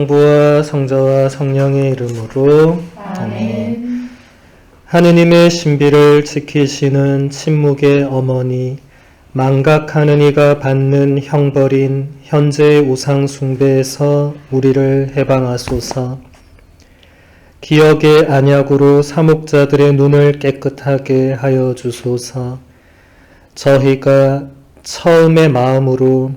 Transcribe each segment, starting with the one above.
성부와 성자와 성령의 이름으로 아멘. 하느님의 신비를 지키시는 침묵의 어머니, 망각하는 이가 받는 형벌인 현재의 우상 숭배에서 우리를 해방하소서. 기억의 안약으로 사목자들의 눈을 깨끗하게 하여 주소서. 저희가 처음의 마음으로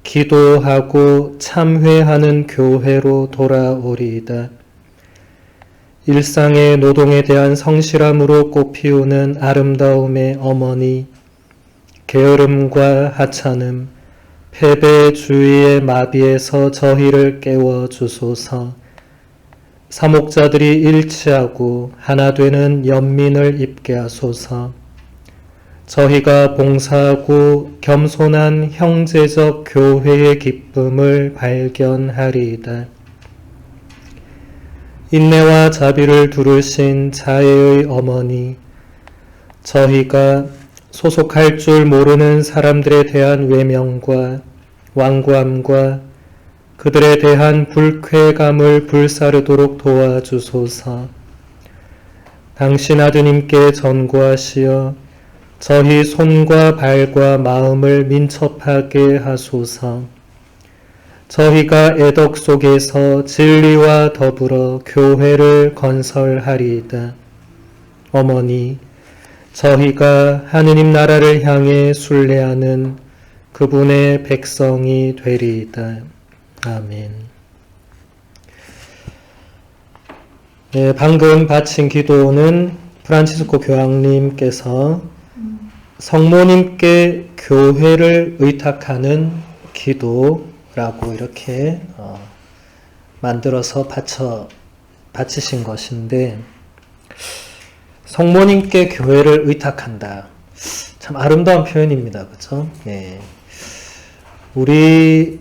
기도하고 참회하는 교회로 돌아오리이다. 일상의 노동에 대한 성실함으로 꽃피우는 아름다움의 어머니, 게으름과 하찮음, 패배주의의 마비에서 저희를 깨워주소서. 사목자들이 일치하고 하나 되는 연민을 입게 하소서. 저희가 봉사하고 겸손한 형제적 교회의 기쁨을 발견하리이다. 인내와 자비를 두르신 자애의 어머니, 저희가 소속할 줄 모르는 사람들에 대한 외면과 완고함과 그들에 대한 불쾌감을 불사르도록 도와주소서. 당신 아드님께 전구하시어 저희 손과 발과 마음을 민첩하게 하소서. 저희가 애덕 속에서 진리와 더불어 교회를 건설하리이다. 어머니, 저희가 하느님 나라를 향해 순례하는 그분의 백성이 되리이다. 아멘. 네, 방금 바친 기도는 프란치스코 교황님께서 성모님께 교회를 의탁하는 기도라고 이렇게 만들어서 바치신 것인데, 성모님께 교회를 의탁한다. 참 아름다운 표현입니다. 그렇죠? 예. 우리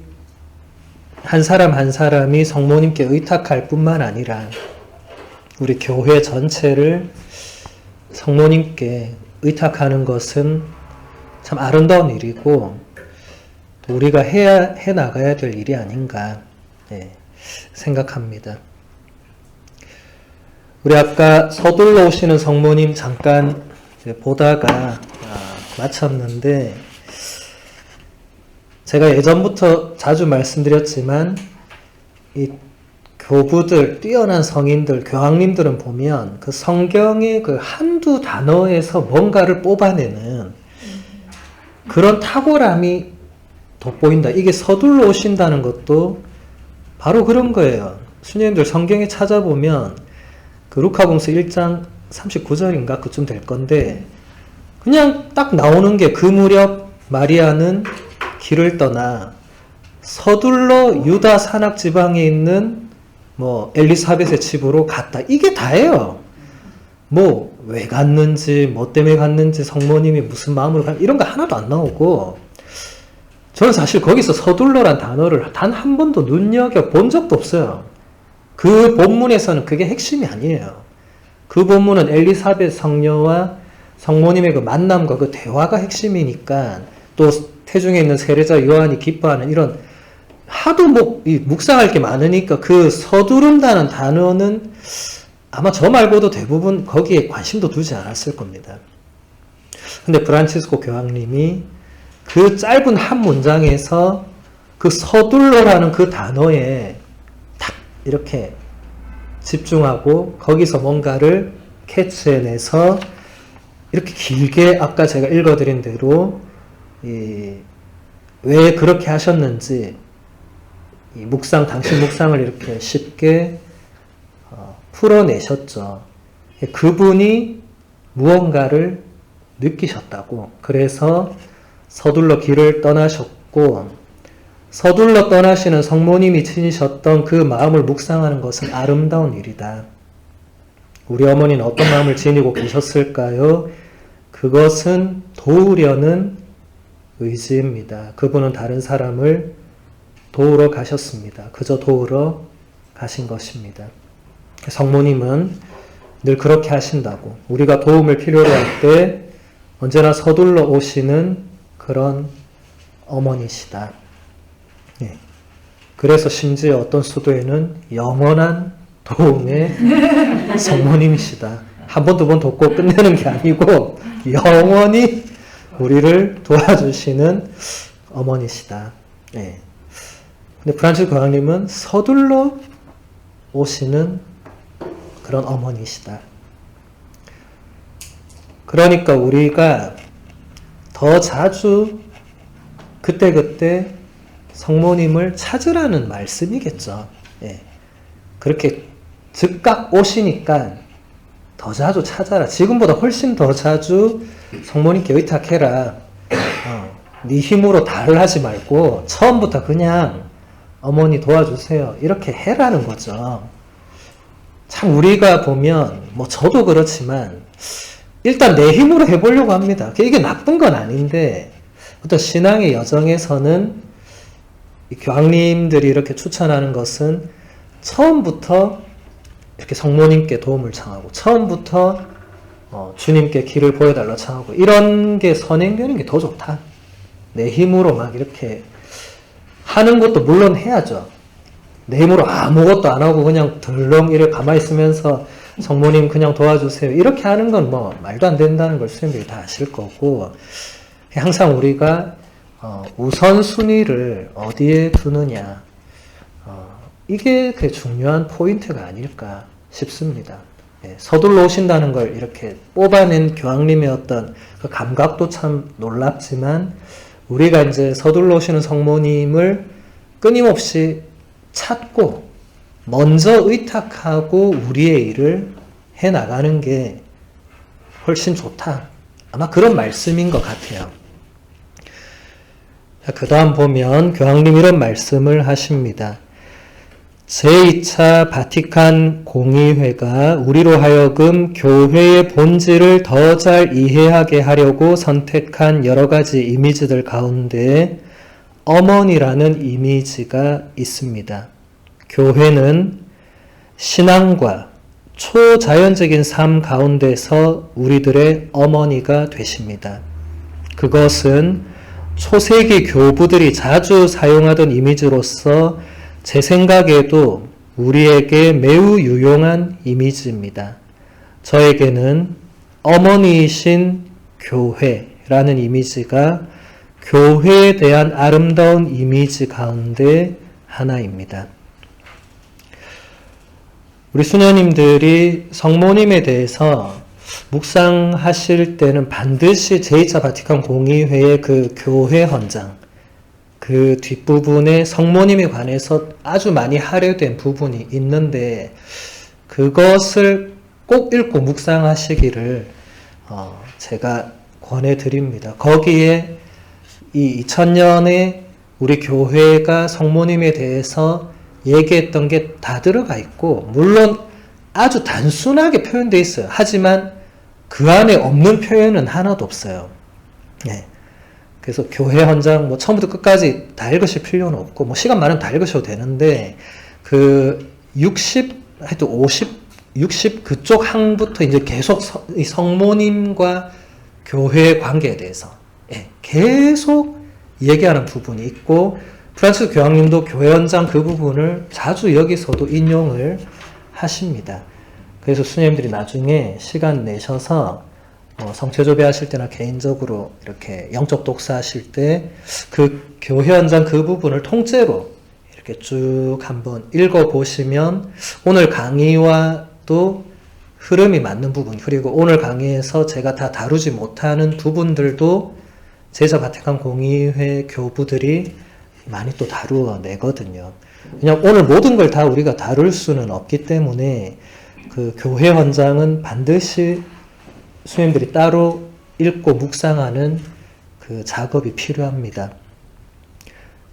한 사람 한 사람이 성모님께 의탁할 뿐만 아니라 우리 교회 전체를 성모님께 의탁하는 것은 참 아름다운 일이고 우리가 해 나가야 될 일이 아닌가 생각합니다. 우리 아까 서둘러 오시는 성모님 잠깐 보다가 마쳤는데, 제가 예전부터 자주 말씀드렸지만 이 교부들, 뛰어난 성인들, 교황님들은 보면 그 성경의 그 한두 단어에서 뭔가를 뽑아내는 그런 탁월함이 돋보인다. 이게 서둘러 오신다는 것도 바로 그런 거예요. 수녀님들 성경에 찾아보면 그 루카복음서 1장 39절인가 그쯤 될 건데, 그냥 딱 나오는 게 그 무렵 마리아는 길을 떠나 서둘러 유다 산악 지방에 있는 엘리사벳의 집으로 갔다. 이게 다예요. 왜 갔는지, 뭐 때문에 갔는지, 성모님이 무슨 마음으로 갔는지, 이런 거 하나도 안 나오고, 저는 사실 거기서 서둘러란 단어를 단 한 번도 눈여겨본 적도 없어요. 그 본문에서는 그게 핵심이 아니에요. 그 본문은 엘리사벳 성녀와 성모님의 그 만남과 그 대화가 핵심이니까, 또 태중에 있는 세례자 요한이 기뻐하는 이런 하도 묵상할 게 많으니까 그 서두른다는 단어는 아마 저 말고도 대부분 거기에 관심도 두지 않았을 겁니다. 근데 프란치스코 교황님이 그 짧은 한 문장에서 그 서둘러라는 그 단어에 탁 이렇게 집중하고 거기서 뭔가를 캐치해내서 이렇게 길게 아까 제가 읽어드린 대로 왜 그렇게 하셨는지 당신 묵상을 이렇게 쉽게 풀어내셨죠. 그분이 무언가를 느끼셨다고. 그래서 서둘러 길을 떠나셨고, 서둘러 떠나시는 성모님이 지니셨던 그 마음을 묵상하는 것은 아름다운 일이다. 우리 어머니는 어떤 마음을 지니고 계셨을까요? 그것은 도우려는 의지입니다. 그분은 다른 사람을 도우러 가셨습니다. 그저 도우러 가신 것입니다. 성모님은 늘 그렇게 하신다고. 우리가 도움을 필요로 할 때 언제나 서둘러 오시는 그런 어머니시다. 네. 그래서 심지어 어떤 수도에는 영원한 도움의 성모님이시다. 한 번, 두 번 돕고 끝내는 게 아니고 영원히 우리를 도와주시는 어머니시다. 네. 근데 프란치스 교황님은 서둘러 오시는 그런 어머니시다. 그러니까 우리가 더 자주 그때그때 성모님을 찾으라는 말씀이겠죠. 예. 그렇게 즉각 오시니까 더 자주 찾아라. 지금보다 훨씬 더 자주 성모님께 의탁해라. 네 힘으로 다를 하지 말고 처음부터 그냥 어머니 도와주세요. 이렇게 해라는 거죠. 참 우리가 보면 뭐 저도 그렇지만 일단 내 힘으로 해보려고 합니다. 이게 나쁜 건 아닌데 어떤 신앙의 여정에서는 이 교황님들이 이렇게 추천하는 것은 처음부터 이렇게 성모님께 도움을 청하고 처음부터 주님께 길을 보여달라 청하고 이런 게 선행되는 게 더 좋다. 내 힘으로 막 이렇게 하는 것도 물론 해야죠. 내 힘으로 아무것도 안 하고 그냥 덜렁 이렇게 가만히 있으면서 성모님 그냥 도와주세요. 이렇게 하는 건 뭐 말도 안 된다는 걸 수행들이 다 아실 거고 항상 우리가 우선순위를 어디에 두느냐 이게 그 중요한 포인트가 아닐까 싶습니다. 예, 서둘러 오신다는 걸 이렇게 뽑아낸 교황님의 어떤 그 감각도 참 놀랍지만 우리가 이제 서둘러 오시는 성모님을 끊임없이 찾고 먼저 의탁하고 우리의 일을 해나가는 게 훨씬 좋다. 아마 그런 말씀인 것 같아요. 그 다음 보면 교황님 이런 말씀을 하십니다. 제2차 바티칸 공의회가 우리로 하여금 교회의 본질을 더 잘 이해하게 하려고 선택한 여러 가지 이미지들 가운데 어머니라는 이미지가 있습니다. 교회는 신앙과 초자연적인 삶 가운데서 우리들의 어머니가 되십니다. 그것은 초세기 교부들이 자주 사용하던 이미지로서 제 생각에도 우리에게 매우 유용한 이미지입니다. 저에게는 어머니이신 교회라는 이미지가 교회에 대한 아름다운 이미지 가운데 하나입니다. 우리 수녀님들이 성모님에 대해서 묵상하실 때는 반드시 제2차 바티칸 공의회의 그 교회 헌장, 그 뒷부분에 성모님에 관해서 아주 많이 할애된 부분이 있는데 그것을 꼭 읽고 묵상하시기를 제가 권해드립니다. 거기에 이 2000년에 우리 교회가 성모님에 대해서 얘기했던 게 다 들어가 있고 물론 아주 단순하게 표현되어 있어요. 하지만 그 안에 없는 표현은 하나도 없어요. 네. 그래서 교회 헌장 뭐 처음부터 끝까지 다 읽으실 필요는 없고 뭐 시간 많으면 다 읽으셔도 되는데 그 ha여튼 60 그쪽 항부터 이제 계속 이 성모님과 교회의 관계에 대해서 계속 얘기하는 부분이 있고 프란치스 교황님도 교회 헌장 그 부분을 자주 여기서도 인용을 하십니다. 그래서 수녀님들이 나중에 시간 내셔서 성체조배 하실 때나 개인적으로 이렇게 영적 독사하실 때 그 교회 헌장 그 부분을 통째로 이렇게 쭉 한번 읽어보시면 오늘 강의와도 흐름이 맞는 부분 그리고 오늘 강의에서 제가 다 다루지 못하는 부분들도 제2차 바티칸 공의회 교부들이 많이 또 다루어내거든요. 그냥 오늘 모든 걸 다 우리가 다룰 수는 없기 때문에 그 교회 헌장은 반드시 수님들이 따로 읽고 묵상하는 그 작업이 필요합니다.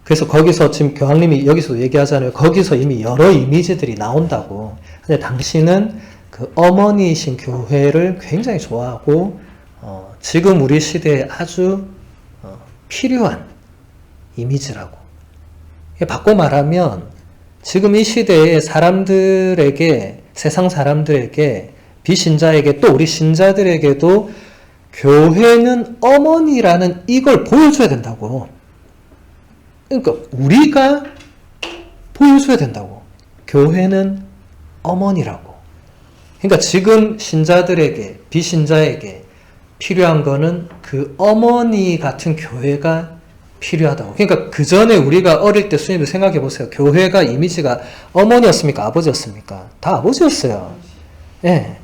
그래서 거기서 지금 교황님이 여기서 얘기하잖아요. 거기서 이미 여러 이미지들이 나온다고. 근데 당신은 그 어머니이신 교회를 굉장히 좋아하고 지금 우리 시대에 아주 필요한 이미지라고. 바꿔 말하면 지금 이 시대의 사람들에게 세상 사람들에게 비신자에게 또 우리 신자들에게도 교회는 어머니라는 이걸 보여줘야 된다고. 그러니까 우리가 보여줘야 된다고. 교회는 어머니라고. 그러니까 지금 신자들에게, 비신자에게 필요한 거는 그 어머니 같은 교회가 필요하다고. 그러니까 그 전에 우리가 어릴 때 수님들 생각해 보세요. 교회가 이미지가 어머니였습니까? 아버지였습니까? 다 아버지였어요. 예.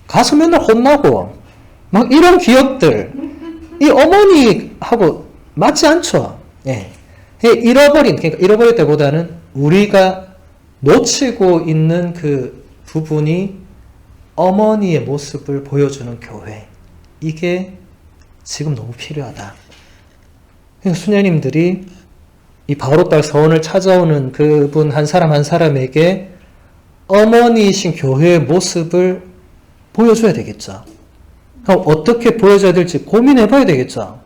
가서 맨날 혼나고, 막 이런 기억들, 이 어머니하고 맞지 않죠? 예. 그러니까 잃어버릴 때보다는 우리가 놓치고 있는 그 부분이 어머니의 모습을 보여주는 교회. 이게 지금 너무 필요하다. 수녀님들이 이 바오로딸 서원을 찾아오는 그분 한 사람 한 사람에게 어머니이신 교회의 모습을 보여줘야 되겠죠. 그럼 어떻게 보여줘야 될지 고민해봐야 되겠죠.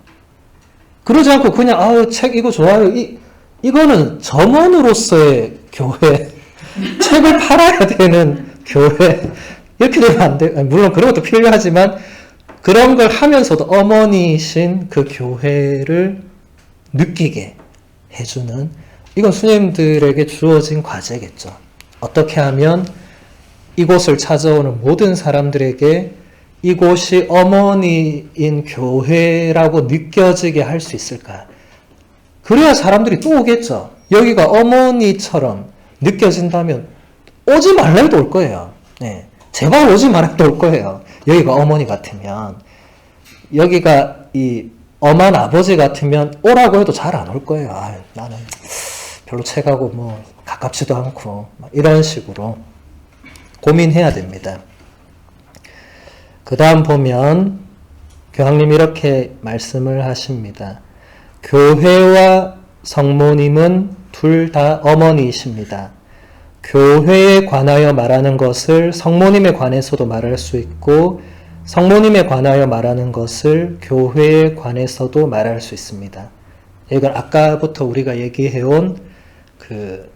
그러지 않고 그냥 책 이거 좋아요. 이거는 점원으로서의 교회, 책을 팔아야 되는 교회 이렇게 되면 안 돼. 물론 그런 것도 필요하지만 그런 걸 하면서도 어머니이신 그 교회를 느끼게 해주는, 이건 수녀님들에게 주어진 과제겠죠. 어떻게 하면 이곳을 찾아오는 모든 사람들에게 이곳이 어머니인 교회라고 느껴지게 할 수 있을까? 그래야 사람들이 또 오겠죠. 여기가 어머니처럼 느껴진다면 오지 말라 해도 올 거예요. 네. 제발 오지 말라 해도 올 거예요. 여기가 어머니 같으면. 여기가 이 엄한 아버지 같으면 오라고 해도 잘 안 올 거예요. 나는 별로 책하고 뭐 가깝지도 않고 이런 식으로 고민해야 됩니다. 그 다음 보면 교황님이 이렇게 말씀을 하십니다. 교회와 성모님은 둘 다 어머니이십니다. 교회에 관하여 말하는 것을 성모님에 관해서도 말할 수 있고 성모님에 관하여 말하는 것을 교회에 관해서도 말할 수 있습니다. 이건 아까부터 우리가 얘기해온 그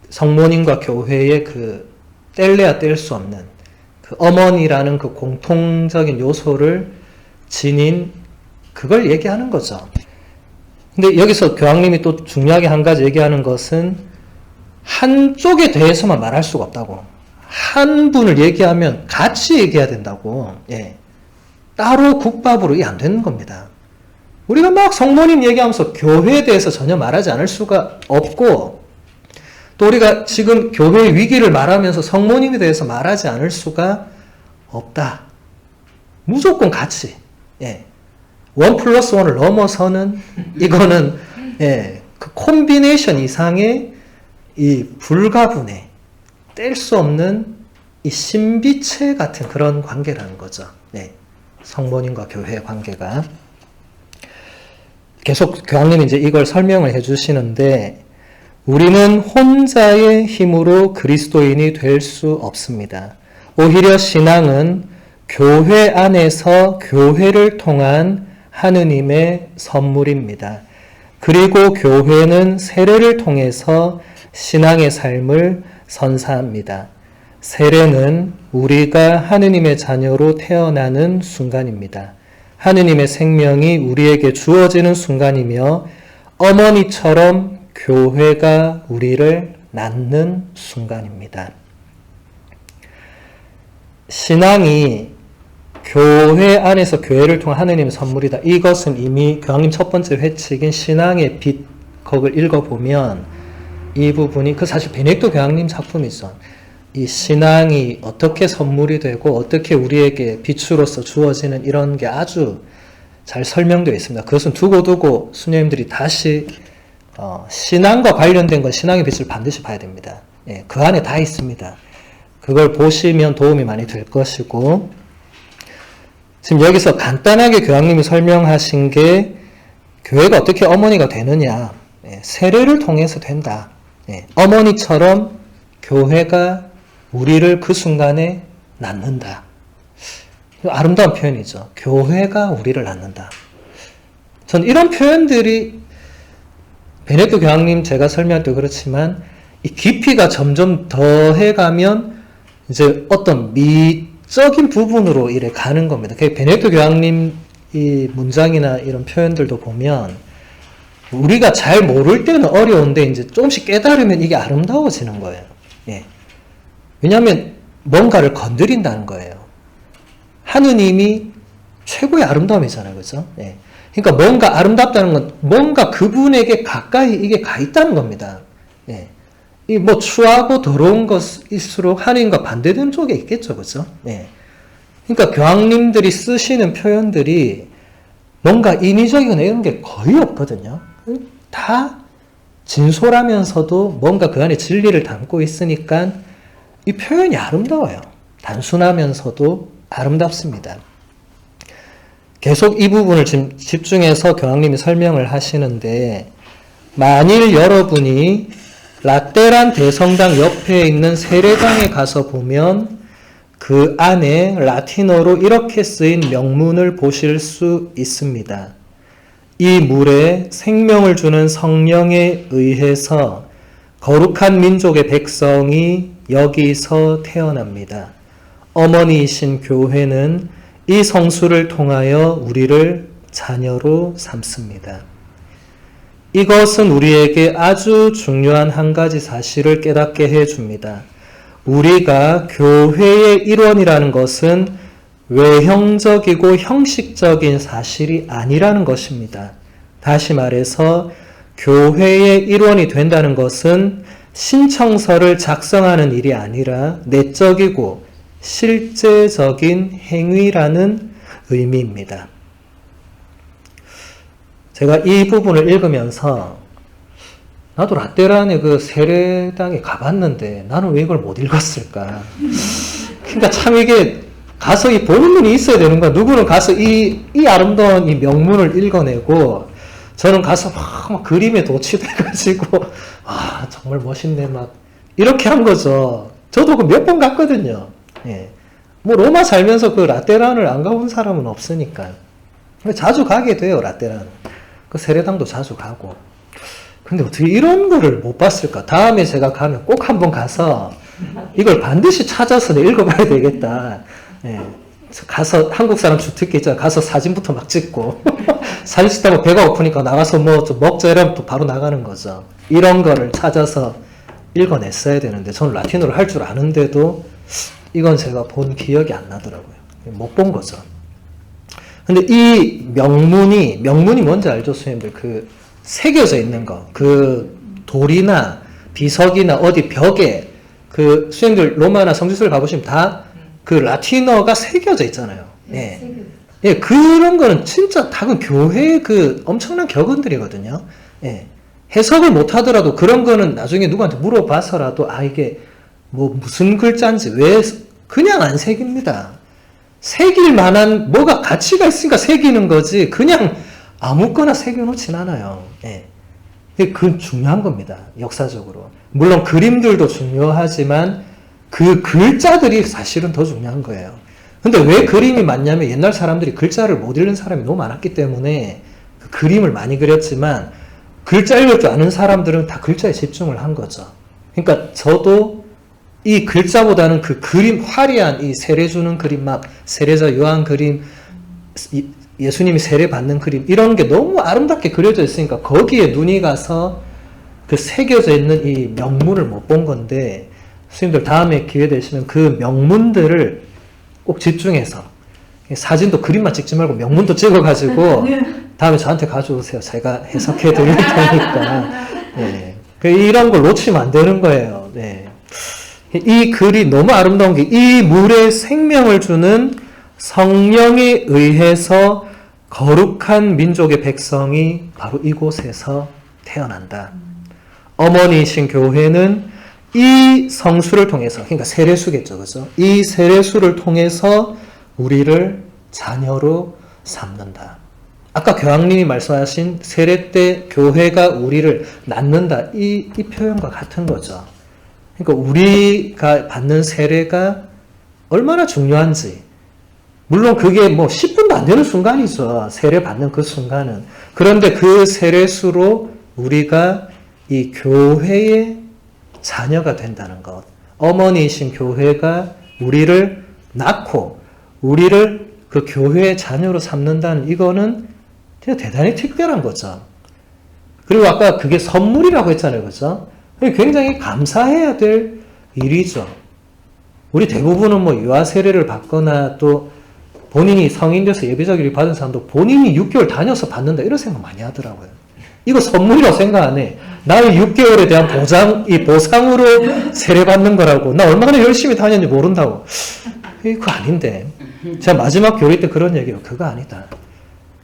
성모님과 교회의 그 뗄래야 뗄 수 없는 그 어머니라는 그 공통적인 요소를 지닌 그걸 얘기하는 거죠. 근데 여기서 교황님이 또 중요하게 한 가지 얘기하는 것은 한쪽에 대해서만 말할 수가 없다고. 한 분을 얘기하면 같이 얘기해야 된다고. 예. 따로 국밥으로 이게 안 되는 겁니다. 우리가 막 성모님 얘기하면서 교회에 대해서 전혀 말하지 않을 수가 없고, 또 우리가 지금 교회의 위기를 말하면서 성모님에 대해서 말하지 않을 수가 없다. 무조건 같이. 예. 1+1을 넘어서는 이거는 예, 그 콤비네이션 이상의 이 불가분의 뗄 수 없는 이 신비체 같은 그런 관계라는 거죠. 네. 성모님과 교회의 관계가. 계속 교황님이 이제 이걸 설명을 해 주시는데, 우리는 혼자의 힘으로 그리스도인이 될 수 없습니다. 오히려 신앙은 교회 안에서 교회를 통한 하느님의 선물입니다. 그리고 교회는 세례를 통해서 신앙의 삶을 선사합니다. 세례는 우리가 하느님의 자녀로 태어나는 순간입니다. 하느님의 생명이 우리에게 주어지는 순간이며 어머니처럼 교회가 우리를 낳는 순간입니다. 신앙이 교회 안에서 교회를 통한 하느님의 선물이다. 이것은 이미 교황님 첫 번째 회칙인 신앙의 빛, 거기를 읽어보면 이 부분이, 그 사실 베네딕토 교황님 작품이죠. 이 신앙이 어떻게 선물이 되고 어떻게 우리에게 빛으로서 주어지는 이런 게 아주 잘 설명되어 있습니다. 그것은 두고두고 수녀님들이 다시 신앙과 관련된 건 신앙의 빛을 반드시 봐야 됩니다. 예, 그 안에 다 있습니다. 그걸 보시면 도움이 많이 될 것이고, 지금 여기서 간단하게 교황님이 설명하신 게 교회가 어떻게 어머니가 되느냐, 예, 세례를 통해서 된다. 예, 어머니처럼 교회가 우리를 그 순간에 낳는다. 아름다운 표현이죠. 교회가 우리를 낳는다. 전 이런 표현들이 베네딕토 교황님 제가 설명할 때 그렇지만 이 깊이가 점점 더해가면 이제 어떤 미적인 부분으로 이래 가는 겁니다. 베네딕토 교황님 이 문장이나 이런 표현들도 보면 우리가 잘 모를 때는 어려운데 이제 조금씩 깨달으면 이게 아름다워지는 거예요. 예. 왜냐하면 뭔가를 건드린다는 거예요. 하느님이 최고의 아름다움이잖아요. 그죠? 예. 그러니까 뭔가 아름답다는 건 뭔가 그분에게 가까이 이게 가 있다는 겁니다. 예. 이 뭐 추하고 더러운 것일수록 하느님과 반대되는 쪽에 있겠죠. 그죠? 예. 그러니까 교황님들이 쓰시는 표현들이 뭔가 인위적이거나 이런 게 거의 없거든요. 다 진솔하면서도 뭔가 그 안에 진리를 담고 있으니까 이 표현이 아름다워요. 단순하면서도 아름답습니다. 계속 이 부분을 지금 집중해서 교황님이 설명을 하시는데, 만일 여러분이 라테란 대성당 옆에 있는 세례당에 가서 보면 그 안에 라틴어로 이렇게 쓰인 명문을 보실 수 있습니다. 이 물에 생명을 주는 성령에 의해서 거룩한 민족의 백성이 여기서 태어납니다. 어머니이신 교회는 이 성수를 통하여 우리를 자녀로 삼습니다. 이것은 우리에게 아주 중요한 한 가지 사실을 깨닫게 해줍니다. 우리가 교회의 일원이라는 것은 외형적이고 형식적인 사실이 아니라는 것입니다. 다시 말해서 교회의 일원이 된다는 것은 신청서를 작성하는 일이 아니라 내적이고 실제적인 행위라는 의미입니다. 제가 이 부분을 읽으면서 나도 라테란의 그 세례당에 가봤는데 나는 왜 이걸 못 읽었을까? 그러니까 참 이게 가서 이 보는 눈이 있어야 되는 거야. 누구는 가서 이 아름다운 이 명문을 읽어내고, 저는 가서 막 그림에 도취돼가지고 정말 멋있네 막 이렇게 한 거죠. 저도 그 몇 번 갔거든요. 예. 뭐 로마 살면서 그 라테란을 안 가본 사람은 없으니까. 자주 가게 돼요, 라테란. 그 세례당도 자주 가고. 근데 어떻게 이런 거를 못 봤을까? 다음에 제가 가면 꼭 한번 가서 이걸 반드시 찾아서 읽어봐야 되겠다. 예. 가서 한국 사람 주특기 있잖아. 가서 사진부터 막 찍고 사진 찍다가 배가 고프니까 나가서 뭐 좀 먹자 이러면 또 바로 나가는 거죠. 이런 거를 찾아서 읽어냈어야 되는데 저는 라틴어를 할 줄 아는데도 이건 제가 본 기억이 안 나더라고요. 못 본 거죠. 근데 이 명문이 뭔지 알죠, 선생님들? 그 새겨져 있는 거. 그 돌이나 비석이나 어디 벽에 그 선생님들 로마나 성지순례 가보시면 다 그 라틴어가 새겨져 있잖아요. 예. 예, 그런 거는 진짜 다른 교회의 그 엄청난 격언들이거든요. 예. 해석을 못 하더라도 그런 거는 나중에 누구한테 물어봐서라도 이게 뭐 무슨 글자인지 왜 그냥 안 새깁니다. 새길 만한 뭐가 가치가 있으니까 새기는 거지 그냥 아무거나 새겨놓진 않아요. 예. 그건 중요한 겁니다. 역사적으로. 물론 그림들도 중요하지만 그 글자들이 사실은 더 중요한 거예요. 근데 왜 그림이 많냐면 옛날 사람들이 글자를 못 읽는 사람이 너무 많았기 때문에 그 그림을 많이 그렸지만 글자 읽을 줄 아는 사람들은 다 글자에 집중을 한 거죠. 그러니까 저도 이 글자보다는 그 그림, 화려한 이 세례 주는 그림, 막 세례자 요한 그림, 예수님이 세례 받는 그림, 이런 게 너무 아름답게 그려져 있으니까 거기에 눈이 가서 그 새겨져 있는 이 명문을 못 본 건데, 선생님들 다음에 기회 되시면 그 명문들을 꼭 집중해서, 사진도 그림만 찍지 말고 명문도 찍어가지고 다음에 저한테 가져오세요. 제가 해석해 드릴 테니까. 네. 이런 걸 놓치면 안 되는 거예요. 네. 이 글이 너무 아름다운 게 이 물에 생명을 주는 성령에 의해서 거룩한 민족의 백성이 바로 이곳에서 태어난다. 어머니이신 교회는 이 성수를 통해서, 그러니까 세례수겠죠, 그죠? 이 세례수를 통해서 우리를 자녀로 삼는다. 아까 교황님이 말씀하신 세례 때 교회가 우리를 낳는다. 이 표현과 같은 거죠. 그러니까 우리가 받는 세례가 얼마나 중요한지. 물론 그게 뭐 10분도 안 되는 순간이죠. 세례 받는 그 순간은. 그런데 그 세례수로 우리가 이 교회의 자녀가 된다는 것. 어머니이신 교회가 우리를 낳고 우리를 그 교회의 자녀로 삼는다는 이거는 진짜 대단히 특별한 거죠. 그리고 아까 그게 선물이라고 했잖아요. 그죠? 굉장히 감사해야 될 일이죠. 우리 대부분은 뭐 유아 세례를 받거나 또 본인이 성인 돼서 예배자기를 받은 사람도 본인이 6개월 다녀서 받는다 이런 생각 많이 하더라고요. 이거 선물이라고 생각 안 해. 나의 6개월에 대한 보상으로 세례 받는 거라고. 나 얼마나 열심히 다녔는지 모른다고. 그거 아닌데. 제가 마지막 교리 때 그런 얘기예요. 그거 아니다.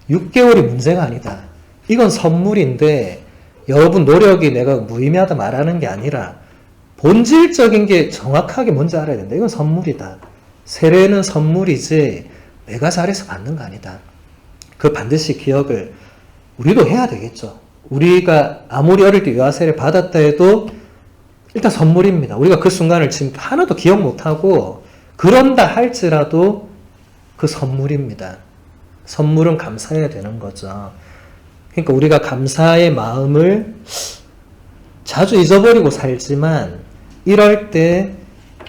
6개월이 문제가 아니다. 이건 선물인데 여러분 노력이 내가 무의미하다 말하는 게 아니라 본질적인 게 정확하게 뭔지 알아야 된다. 이건 선물이다. 세례는 선물이지 내가 잘해서 받는 거 아니다. 그 반드시 기억을 우리도 해야 되겠죠. 우리가 아무리 어릴 때 유아 세례 받았다 해도 일단 선물입니다. 우리가 그 순간을 지금 하나도 기억 못하고 그런다 할지라도 그 선물입니다. 선물은 감사해야 되는 거죠. 그러니까 우리가 감사의 마음을 자주 잊어버리고 살지만 이럴 때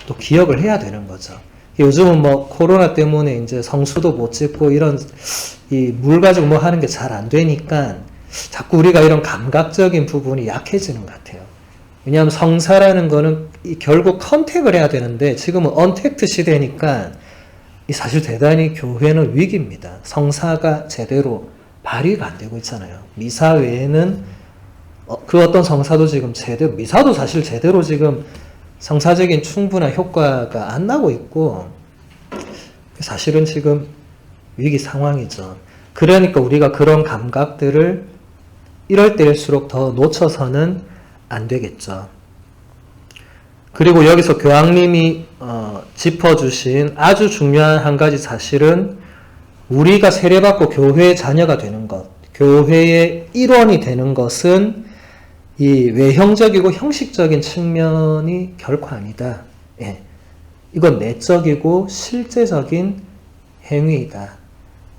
또 기억을 해야 되는 거죠. 요즘은 뭐 코로나 때문에 이제 성수도 못 짓고 이런 이 물 가지고 뭐 하는 게 잘 안 되니까 자꾸 우리가 이런 감각적인 부분이 약해지는 것 같아요. 왜냐하면 성사라는 거는 결국 컨택을 해야 되는데 지금은 언택트 시대니까 사실 대단히 교회는 위기입니다. 성사가 제대로 발휘가 안 되고 있잖아요. 미사 외에는 그 어떤 성사도 지금 제대로, 미사도 사실 제대로 지금 성사적인 충분한 효과가 안 나고 있고 사실은 지금 위기 상황이죠. 그러니까 우리가 그런 감각들을 이럴 때일수록 더 놓쳐서는 안 되겠죠. 그리고 여기서 교황님이 짚어주신 아주 중요한 한 가지 사실은 우리가 세례받고 교회의 자녀가 되는 것, 교회의 일원이 되는 것은 이 외형적이고 형식적인 측면이 결코 아니다. 예. 이건 내적이고 실제적인 행위이다.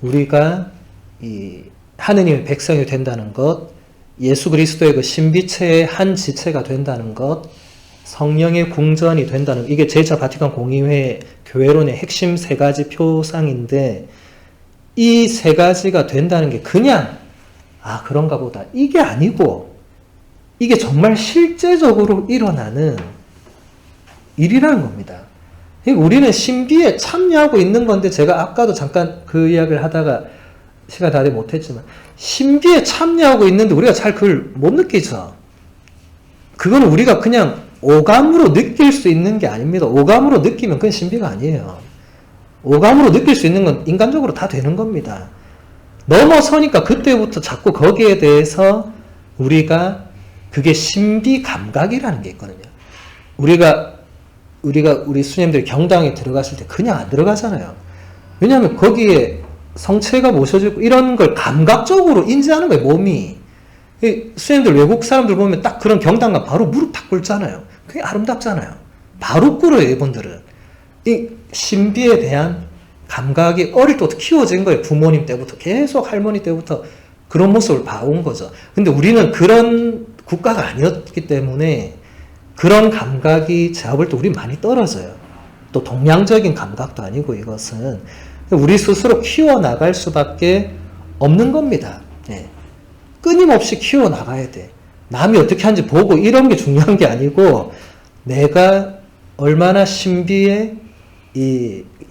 우리가 이 하느님의 백성이 된다는 것, 예수 그리스도의 그 신비체의 한 지체가 된다는 것, 성령의 궁전이 된다는 것, 이게 제2차 바티칸 공의회 교회론의 핵심 세 가지 표상인데 이 세 가지가 된다는 게 그냥 그런가 보다 이게 아니고 이게 정말 실제적으로 일어나는 일이라는 겁니다. 우리는 신비에 참여하고 있는 건데 제가 아까도 잠깐 그 이야기를 하다가 시간 다 되지 못했지만 신비에 참여하고 있는데 우리가 잘 그걸 못 느끼죠. 그건 우리가 그냥 오감으로 느낄 수 있는 게 아닙니다. 오감으로 느끼면 그건 신비가 아니에요. 오감으로 느낄 수 있는 건 인간적으로 다 되는 겁니다. 넘어서니까 그때부터 자꾸 거기에 대해서 우리가 그게 신비 감각이라는 게 있거든요. 우리가 우리 수녀님들이 경당에 들어갔을 때 그냥 안 들어가잖아요. 왜냐하면 거기에 성체가 모셔지고 이런 걸 감각적으로 인지하는 거예요, 몸이. 수녀님들 외국 사람들 보면 딱 그런 경당가 바로 무릎 탁 꿇잖아요. 그게 아름답잖아요. 바로 꿇어요, 이분들은. 이 신비에 대한 감각이 어릴 때부터 키워진 거예요. 부모님 때부터 계속 할머니 때부터 그런 모습을 봐온 거죠. 근데 우리는 그런 국가가 아니었기 때문에 그런 감각이 제가 볼 때 우리 많이 떨어져요. 또 동양적인 감각도 아니고 이것은 우리 스스로 키워나갈 수밖에 없는 겁니다. 네. 끊임없이 키워나가야 돼. 남이 어떻게 하는지 보고 이런 게 중요한 게 아니고 내가 얼마나 신비에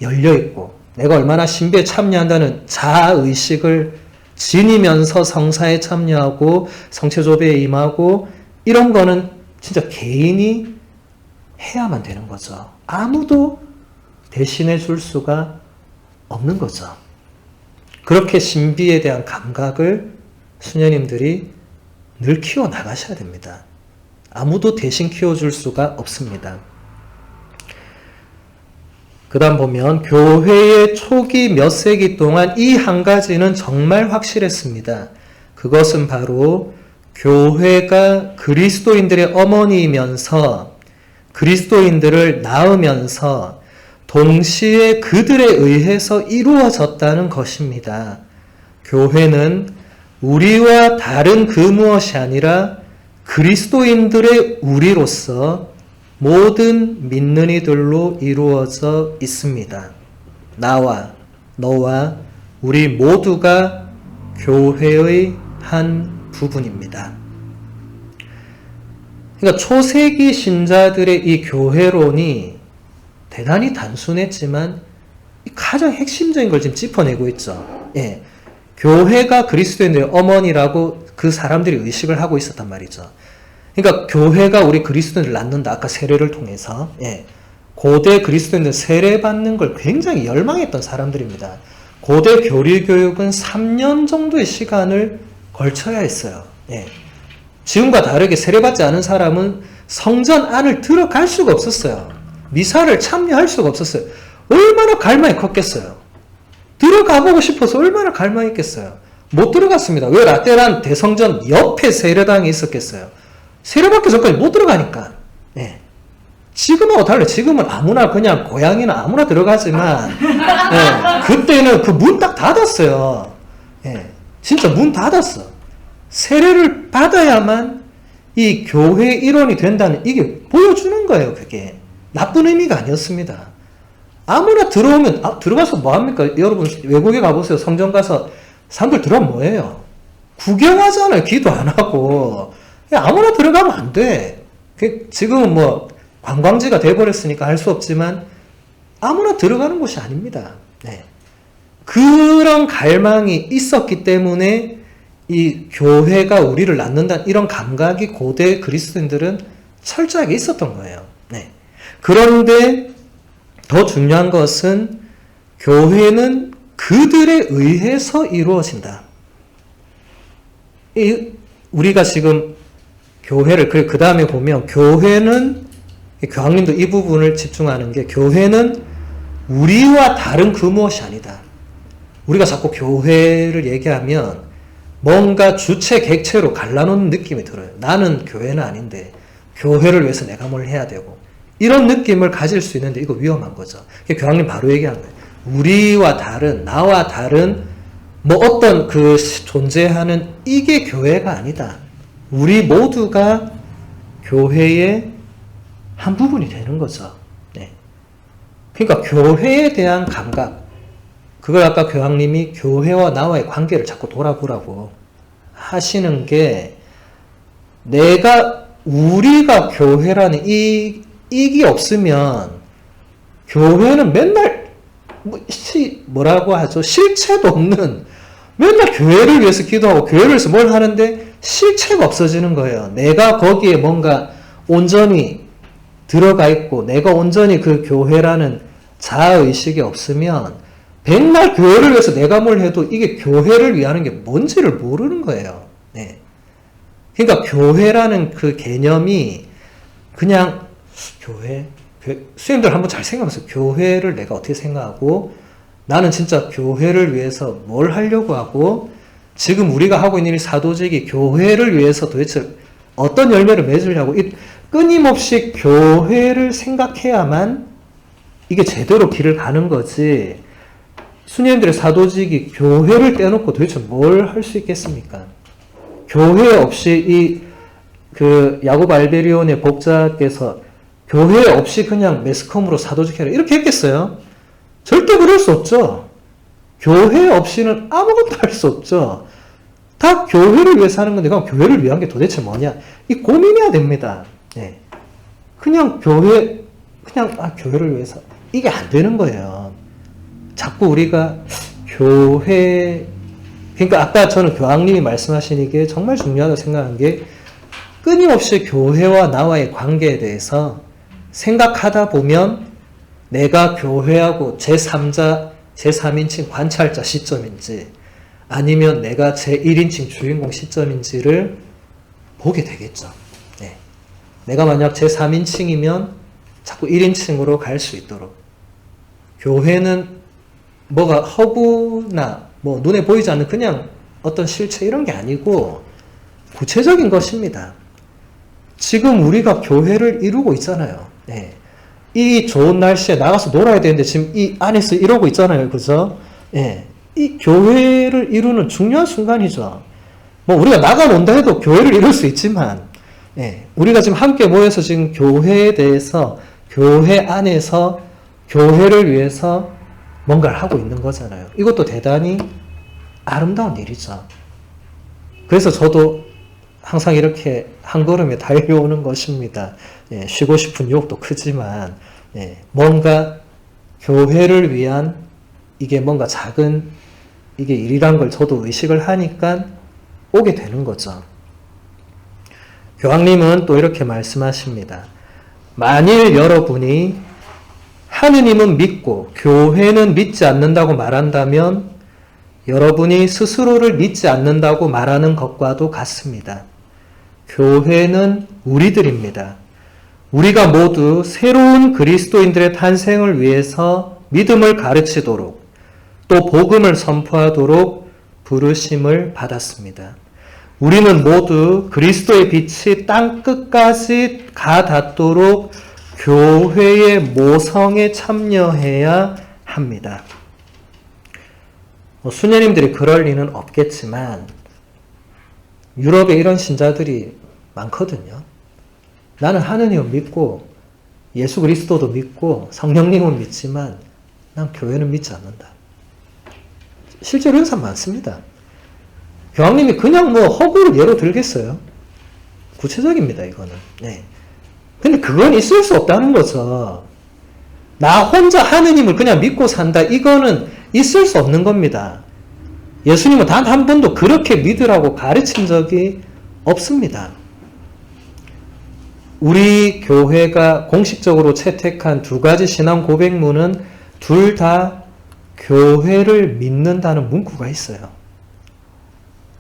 열려있고 내가 얼마나 신비에 참여한다는 자아의식을 지니면서 성사에 참여하고 성체조배에 임하고 이런 거는 진짜 개인이 해야만 되는 거죠. 아무도 대신해 줄 수가 없는 거죠. 그렇게 신비에 대한 감각을 수녀님들이 늘 키워나가셔야 됩니다. 아무도 대신 키워줄 수가 없습니다. 그 다음 보면 교회의 초기 몇 세기 동안 이 한 가지는 정말 확실했습니다. 그것은 바로 교회가 그리스도인들의 어머니이면서 그리스도인들을 낳으면서 동시에 그들에 의해서 이루어졌다는 것입니다. 교회는 우리와 다른 그 무엇이 아니라 그리스도인들의 우리로서 모든 믿는 이들로 이루어져 있습니다. 나와 너와 우리 모두가 교회의 한 부분입니다. 그러니까 초세기 신자들의 이 교회론이 대단히 단순했지만 가장 핵심적인 걸 지금 짚어내고 있죠. 예. 교회가 그리스도인들의 어머니라고 그 사람들이 의식을 하고 있었단 말이죠. 그러니까 교회가 우리 그리스도인을 낳는다. 아까 세례를 통해서. 예. 고대 그리스도인들 세례받는 걸 굉장히 열망했던 사람들입니다. 고대 교리교육은 3년 정도의 시간을 걸쳐야 했어요. 예. 지금과 다르게 세례받지 않은 사람은 성전 안을 들어갈 수가 없었어요. 미사를 참여할 수가 없었어요. 얼마나 갈망이 컸겠어요. 들어가보고 싶어서 얼마나 갈망이 있겠어요. 못 들어갔습니다. 왜? 라테란 대성전 옆에 세례당이 있었겠어요. 세례받기 전까지 못 들어가니까. 예. 지금하고 달라요. 지금은 아무나 그냥 고향이나 아무나 들어가지만 예. 그때는 그 문 딱 닫았어요. 예. 진짜 문 닫았어. 세례를 받아야만 이 교회 일원이 된다는 이게 보여주는 거예요. 그게 나쁜 의미가 아니었습니다. 아무나 들어오면 들어가서 뭐합니까? 여러분 외국에 가보세요. 성전 가서 사람들 들어가면 뭐예요? 구경하잖아요. 기도 안 하고 아무나 들어가면 안 돼. 지금은 뭐 관광지가 돼버렸으니까 할 수 없지만 아무나 들어가는 곳이 아닙니다. 네. 그런 갈망이 있었기 때문에 이 교회가 우리를 낳는다는 이런 감각이 고대 그리스도인들은 철저하게 있었던 거예요. 네. 그런데 더 중요한 것은 교회는 그들에 의해서 이루어진다. 우리가 지금 교회를 그 다음에 보면 교회는 교황님도 이 부분을 집중하는 게 교회는 우리와 다른 그 무엇이 아니다. 우리가 자꾸 교회를 얘기하면 뭔가 주체 객체로 갈라놓는 느낌이 들어요. 나는 교회는 아닌데 교회를 위해서 내가 뭘 해야 되고 이런 느낌을 가질 수 있는데 이거 위험한 거죠. 교황님 바로 얘기한 거예요. 우리와 다른 나와 다른 뭐 어떤 그 존재하는 이게 교회가 아니다. 우리 모두가 교회의 한 부분이 되는 거죠. 네. 그러니까 교회에 대한 감각, 그걸 아까 교황님이 교회와 나와의 관계를 자꾸 돌아보라고 하시는 게 우리가 교회라는 이익이 없으면 교회는 맨날 뭐라고 하죠? 실체도 없는 맨날 교회를 위해서 기도하고 교회를 위해서 뭘 하는데 실체가 없어지는 거예요. 내가 거기에 뭔가 온전히 들어가 있고 내가 온전히 그 교회라는 자아의식이 없으면 맨날 교회를 위해서 내가 뭘 해도 이게 교회를 위하는 게 뭔지를 모르는 거예요. 네. 그러니까 교회라는 그 개념이 그냥 수행들 한번 잘 생각해보세요. 교회를 내가 어떻게 생각하고 나는 진짜 교회를 위해서 뭘 하려고 하고 지금 우리가 하고 있는 이 사도직이 교회를 위해서 도대체 어떤 열매를 맺으려고 끊임없이 교회를 생각해야만 이게 제대로 길을 가는 거지. 수녀님들의 사도직이 교회를 떼놓고 도대체 뭘 할 수 있겠습니까? 교회 없이 야곱 알베리온의 복자께서 교회 없이 그냥 매스컴으로 사도직해라 이렇게 했겠어요? 절대 그럴 수 없죠. 교회 없이는 아무것도 할 수 없죠. 다 교회를 위해서 하는 건데 그럼 교회를 위한 게 도대체 뭐냐? 이 고민해야 됩니다. 네. 그냥 교회를 위해서 이게 안 되는 거예요. 자꾸 우리가 그러니까 아까 저는 교황님이 말씀하신 이게 정말 중요하다고 생각한 게 끊임없이 교회와 나와의 관계에 대해서 생각하다 보면 내가 교회하고 제3자, 제3인칭 관찰자 시점인지 아니면 내가 제1인칭 주인공 시점인지를 보게 되겠죠. 네. 내가 만약 제3인칭이면 자꾸 1인칭으로 갈 수 있도록 교회는 뭐가 허구나 뭐 눈에 보이지 않는 그냥 어떤 실체 이런 게 아니고 구체적인 것입니다. 지금 우리가 교회를 이루고 있잖아요. 네. 이 좋은 날씨에 나가서 놀아야 되는데 지금 이 안에서 이러고 있잖아요. 그죠? 네. 이 교회를 이루는 중요한 순간이죠. 뭐 우리가 나가 논다 해도 교회를 이룰 수 있지만 네. 우리가 지금 함께 모여서 지금 교회에 대해서 교회 안에서 교회를 위해서 뭔가를 하고 있는 거잖아요. 이것도 대단히 아름다운 일이죠. 그래서 저도 항상 이렇게 한 걸음에 달려오는 것입니다. 예, 쉬고 싶은 유혹도 크지만 뭔가 교회를 위한 이게 뭔가 작은 이게 일이란 걸 저도 의식을 하니까 오게 되는 거죠. 교황님은 또 이렇게 말씀하십니다. 만일 여러분이 하느님은 믿고 교회는 믿지 않는다고 말한다면 여러분이 스스로를 믿지 않는다고 말하는 것과도 같습니다. 교회는 우리들입니다. 우리가 모두 새로운 그리스도인들의 탄생을 위해서 믿음을 가르치도록 또 복음을 선포하도록 부르심을 받았습니다. 우리는 모두 그리스도의 빛이 땅 끝까지 가 닿도록 교회의 모성에 참여해야 합니다. 수녀님들이 그럴 리는 없겠지만 유럽에 이런 신자들이 많거든요. 나는 하느님을 믿고 예수 그리스도도 믿고 성령님은 믿지만 난 교회는 믿지 않는다. 실제로 이런 사람 많습니다. 교황님이 그냥 허구를 예로 들겠어요. 구체적입니다, 이거는. 네. 근데 그건 있을 수 없다는 거죠. 나 혼자 하느님을 그냥 믿고 산다. 이거는 있을 수 없는 겁니다. 예수님은 단 한 번도 그렇게 믿으라고 가르친 적이 없습니다. 우리 교회가 공식적으로 채택한 두 가지 신앙 고백문은 둘 다 교회를 믿는다는 문구가 있어요.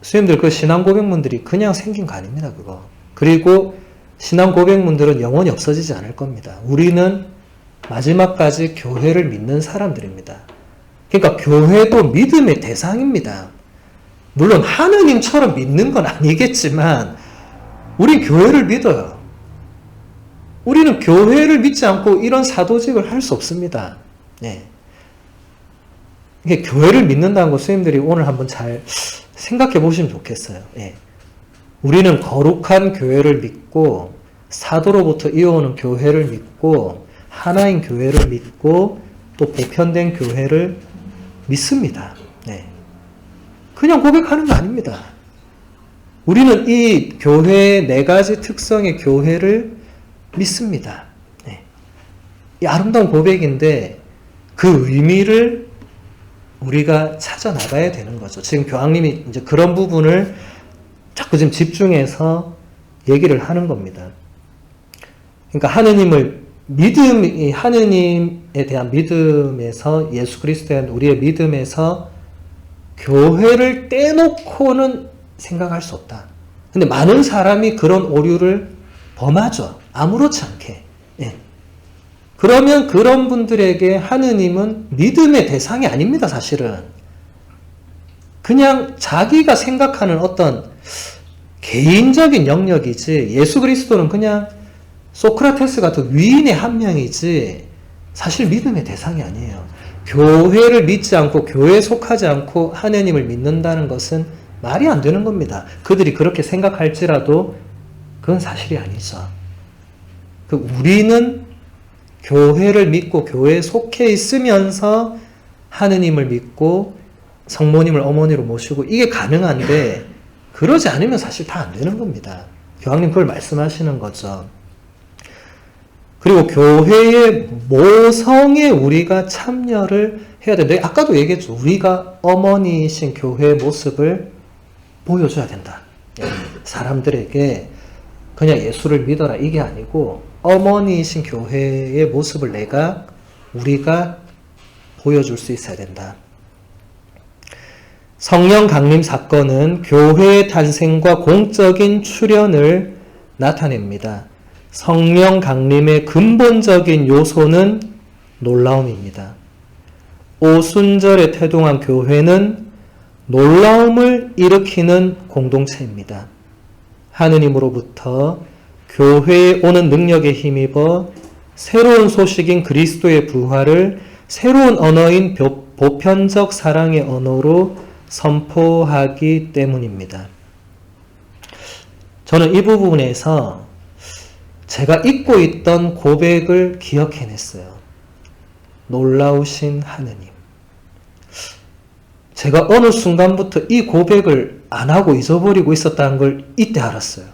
수님들 그 신앙 고백문들이 그냥 생긴 거 아닙니다, 그거. 그리고 신앙 고백문들은 영원히 없어지지 않을 겁니다. 우리는 마지막까지 교회를 믿는 사람들입니다. 그러니까 교회도 믿음의 대상입니다. 물론 하느님처럼 믿는 건 아니겠지만 우린 교회를 믿어요. 우리는 교회를 믿지 않고 이런 사도직을 할 수 없습니다. 네. 이게 교회를 믿는다는 거 스님들이 오늘 한번 잘 생각해 보시면 좋겠어요. 네. 우리는 거룩한 교회를 믿고 사도로부터 이어오는 교회를 믿고 하나인 교회를 믿고 또 보편된 교회를 믿습니다. 네. 그냥 고백하는 거 아닙니다. 우리는 이 교회의 네 가지 특성의 교회를 믿습니다. 네. 이 아름다운 고백인데 그 의미를 우리가 찾아 나가야 되는 거죠. 지금 교황님이 이제 그런 부분을 자꾸 지금 집중해서 얘기를 하는 겁니다. 그러니까 하느님에 대한 믿음에서 예수 그리스도에 대한 우리의 믿음에서 교회를 떼놓고는 생각할 수 없다. 근데 많은 사람이 그런 오류를 범하죠. 아무렇지 않게. 예. 그러면 그런 분들에게 하느님은 믿음의 대상이 아닙니다, 사실은. 그냥 자기가 생각하는 어떤 개인적인 영역이지 예수 그리스도는 그냥 소크라테스 같은 위인의 한 명이지 사실 믿음의 대상이 아니에요. 교회를 믿지 않고 교회에 속하지 않고 하느님을 믿는다는 것은 말이 안 되는 겁니다. 그들이 그렇게 생각할지라도 그건 사실이 아니죠. 우리는 교회를 믿고 교회에 속해 있으면서 하느님을 믿고 성모님을 어머니로 모시고 이게 가능한데 그러지 않으면 사실 다 안 되는 겁니다. 교황님 그걸 말씀하시는 거죠. 그리고 교회의 모성에 우리가 참여를 해야 된다. 아까도 얘기했죠. 우리가 어머니이신 교회의 모습을 보여줘야 된다. 사람들에게 그냥 예수를 믿어라 이게 아니고 어머니이신 교회의 모습을 우리가 보여줄 수 있어야 된다. 성령 강림 사건은 교회의 탄생과 공적인 출현을 나타냅니다. 성령 강림의 근본적인 요소는 놀라움입니다. 오순절에 태동한 교회는 놀라움을 일으키는 공동체입니다. 하느님으로부터 교회에 오는 능력에 힘입어 새로운 소식인 그리스도의 부활을 새로운 언어인 보편적 사랑의 언어로 선포하기 때문입니다. 저는 이 부분에서 제가 잊고 있던 고백을 기억해냈어요. 놀라우신 하느님. 제가 어느 순간부터 이 고백을 안 하고 잊어버리고 있었다는 걸 이때 알았어요.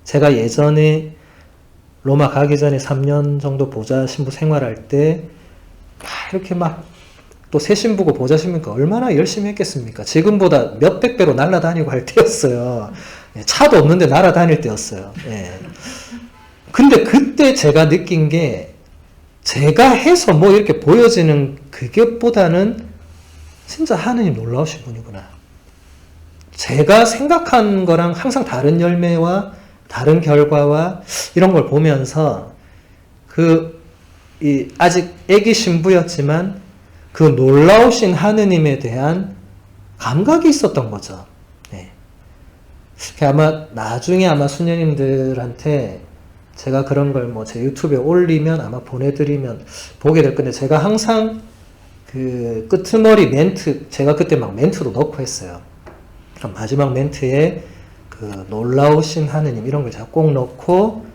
제가 예전에 로마 가기 전에 3년 정도 보좌 신부 생활할 때 이렇게 막 또 새 신부고 보좌 신부니까 얼마나 열심히 했겠습니까? 지금보다 몇백 배로 날아다니고 할 때였어요. 차도 없는데 날아다닐 때였어요. 근데 그때 제가 느낀 게 제가 해서 뭐 이렇게 보여지는 그것보다는 진짜 하느님 놀라우신 분이구나. 제가 생각한 거랑 항상 다른 열매와 다른 결과와 이런 걸 보면서 아직 애기 신부였지만 그 놀라우신 하느님에 대한 감각이 있었던 거죠. 아마 나중에 아마 수녀님들한테 제가 그런 걸 뭐 제 유튜브에 올리면 아마 보내드리면 보게 될 건데, 제가 항상 그 끄트머리 멘트, 제가 그때 막 멘트도 넣고 했어요. 그럼 마지막 멘트에 그 놀라우신 하느님 이런 걸 제가 꼭 넣고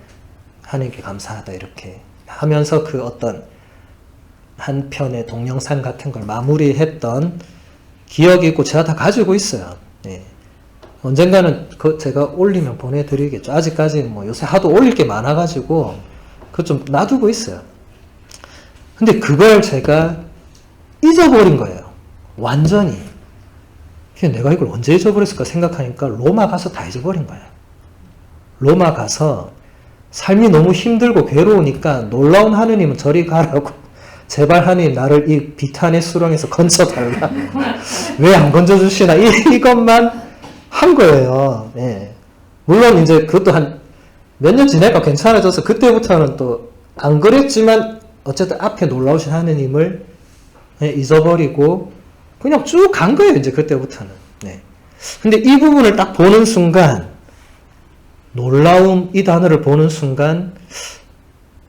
하느님께 감사하다 이렇게 하면서 그 어떤 한 편의 동영상 같은 걸 마무리했던 기억이 있고 제가 다 가지고 있어요. 언젠가는 제가 올리면 보내드리겠죠. 아직까지는 뭐 요새 하도 올릴 게 많아가지고 그거 좀 놔두고 있어요. 근데 그걸 제가 잊어버린 거예요. 완전히. 내가 이걸 언제 잊어버렸을까 생각하니까 로마 가서 다 잊어버린 거예요. 로마 가서 삶이 너무 힘들고 괴로우니까 놀라운 하느님은 저리 가라고, 제발 하느님 나를 이 비탄의 수렁에서 건져달라. 왜 안 건져주시나, 이것만 한 거예요. 물론 이제 그것도 한 몇 년 지나니까 괜찮아져서 그때부터는 또 안 그랬지만 어쨌든 앞에 놀라우신 하느님을 잊어버리고 그냥 쭉 간 거예요, 이제 그때부터는. 근데 이 부분을 딱 보는 순간, 놀라움 이 단어를 보는 순간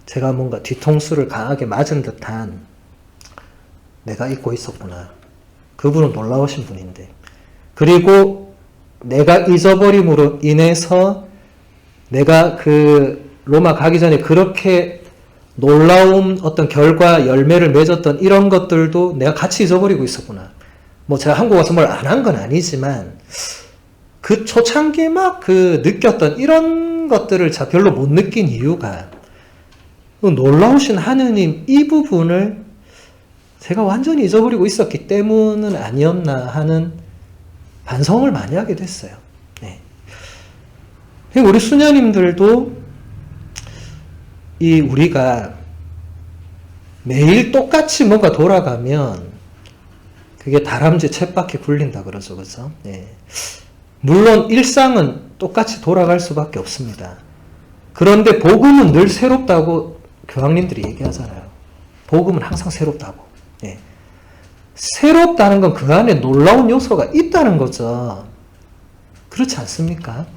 제가 뭔가 뒤통수를 강하게 맞은 듯한, 내가 잊고 있었구나. 그분은 놀라우신 분인데. 그리고 내가 잊어버림으로 인해서 내가 그 로마 가기 전에 그렇게 놀라운 어떤 결과, 열매를 맺었던 이런 것들도 내가 같이 잊어버리고 있었구나. 뭐 제가 한국 와서 뭘 안 한 건 아니지만 그 초창기에 막 그 느꼈던 이런 것들을 제가 별로 못 느낀 이유가 놀라우신 하느님 이 부분을 제가 완전히 잊어버리고 있었기 때문은 아니었나 하는 반성을 많이 하게 됐어요. 우리 수녀님들도 우리가 매일 똑같이 뭔가 돌아가면 그게 다람쥐 쳇바퀴 굴린다 그러죠. 그죠? 물론 일상은 똑같이 돌아갈 수밖에 없습니다. 그런데 복음은 늘 새롭다고 교황님들이 얘기하잖아요. 복음은 항상 새롭다고. 새롭다는 건 그 안에 놀라운 요소가 있다는 거죠. 그렇지 않습니까?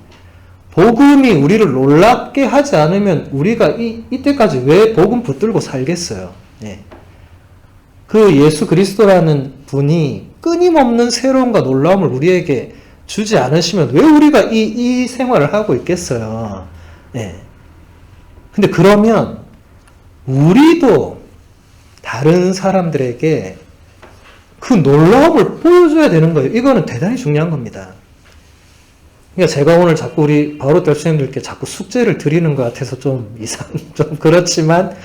복음이 우리를 놀랍게 하지 않으면 우리가 이때까지 왜 복음 붙들고 살겠어요? 그 예수 그리스도라는 분이 끊임없는 새로움과 놀라움을 우리에게 주지 않으시면 왜 우리가 이 생활을 하고 있겠어요? 근데 그러면 우리도 다른 사람들에게 그 놀라움을 보여줘야 되는 거예요. 이거는 대단히 중요한 겁니다. 그러니까 제가 오늘 자꾸 우리 바로달 수님들께 자꾸 숙제를 드리는 것 같아서 좀 그렇지만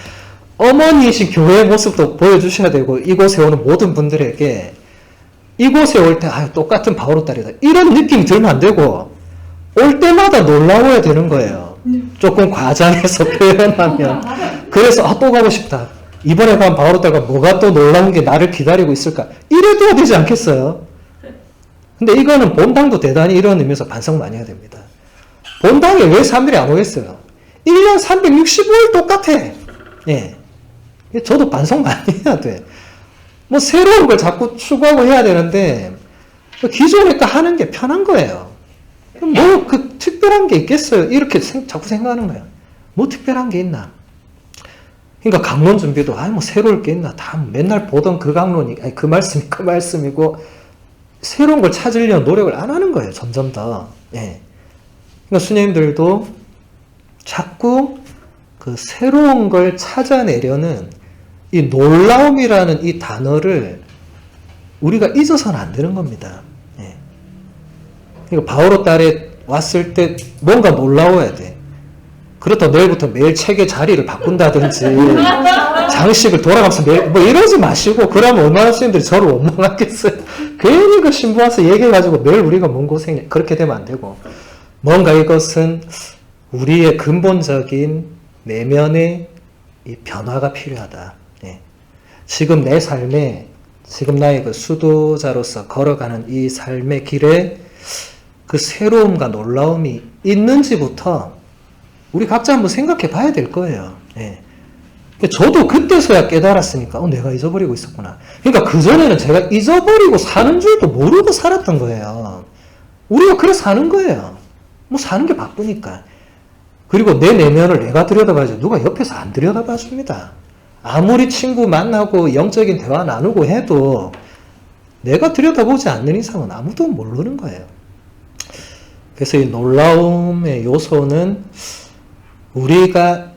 어머니이신 교회의 모습도 보여주셔야 되고, 이곳에 오는 모든 분들에게 이곳에 올 때 똑같은 바오로딸이다 이런 느낌이 들면 안 되고 올 때마다 놀라워야 되는 거예요. 조금 과장해서 표현하면. 그래서 또 가고 싶다. 이번에 간 바오로딸과 뭐가 또 놀라운 게 나를 기다리고 있을까? 이래도 되지 않겠어요? 근데 이거는 본당도 대단히 이런 의미에서 반성 많이 해야 됩니다. 본당에 왜 사람들이 안 오겠어요? 1년 365일 똑같아. 저도 반성 많이 해야 돼. 뭐 새로운 걸 자꾸 추구하고 해야 되는데 기존에 거 하는 게 편한 거예요. 뭐 그 특별한 게 있겠어요? 이렇게 자꾸 생각하는 거예요. 뭐 특별한 게 있나? 그러니까 강론 준비도 뭐 새로울 게 있나? 다 맨날 보던 그 강론이 그 말씀이 그 말씀이고 새로운 걸 찾으려는 노력을 안 하는 거예요. 점점 더. 그러니까 수녀님들도 자꾸 그 새로운 걸 찾아내려는 이 놀라움이라는 이 단어를 우리가 잊어서는 안 되는 겁니다. 예. 그러니까 바오로 딸에 왔을 때 뭔가 놀라워야 돼. 그렇다고 내일부터 매일 책의 자리를 바꾼다든지 장식을 돌아가면서 매일 뭐 이러지 마시고 그러면 얼마나 스님들이 저를 원망하겠어요. 괜히 그 신부 와서 얘기해가지고 매일 우리가 뭔 고생이냐 그렇게 되면 안 되고 뭔가 이것은 우리의 근본적인 내면의 이 변화가 필요하다. 예. 지금 내 삶에 지금 나의 그 수도자로서 걸어가는 이 삶의 길에 그 새로움과 놀라움이 있는지부터 우리 각자 한번 생각해 봐야 될 거예요. 예. 저도 그때서야 깨달았으니까, 내가 잊어버리고 있었구나. 그러니까 그전에는 제가 잊어버리고 사는 줄도 모르고 살았던 거예요. 우리가 그래 사는 거예요. 뭐 사는 게 바쁘니까. 그리고 내 내면을 내가 들여다봐야지 누가 옆에서 안 들여다봐 줍니다. 아무리 친구 만나고 영적인 대화 나누고 해도 내가 들여다보지 않는 이상은 아무도 모르는 거예요. 그래서 이 놀라움의 요소는 우리가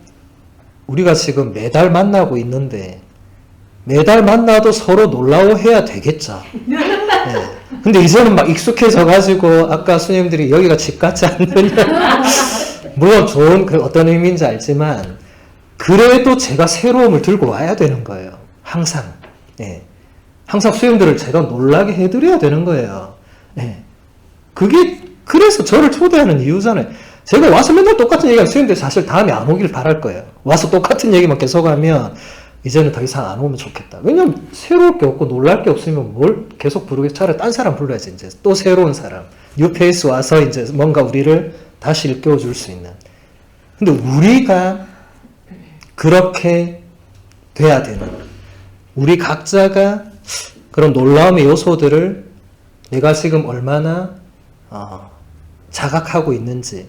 지금 매달 만나고 있는데 매달 만나도 서로 놀라워해야 되겠죠. 네. 근데 이제는 막 익숙해져가지고 아까 스님들이 여기가 집 같지 않느냐. 물론 좋은 그 어떤 의미인지 알지만 그래도 제가 새로움을 들고 와야 되는 거예요. 항상. 네. 항상 스님들을 제가 놀라게 해드려야 되는 거예요. 네. 그게 그래서 저를 초대하는 이유잖아요. 제가 와서 맨날 똑같은 얘기하면 스님들 사실 다음에 안 오길 바랄 거예요. 와서 똑같은 얘기만 계속하면 이제는 더 이상 안 오면 좋겠다. 왜냐면 새로울 게 없고 놀랄 게 없으면 뭘 계속 부르게 차라리 딴 사람 불러야지. 이제 또 새로운 사람 뉴페이스 와서 이제 뭔가 우리를 다시 일깨워 줄 수 있는. 근데 우리가 그렇게 돼야 되는, 우리 각자가 그런 놀라움의 요소들을 내가 지금 얼마나 자각하고 있는지,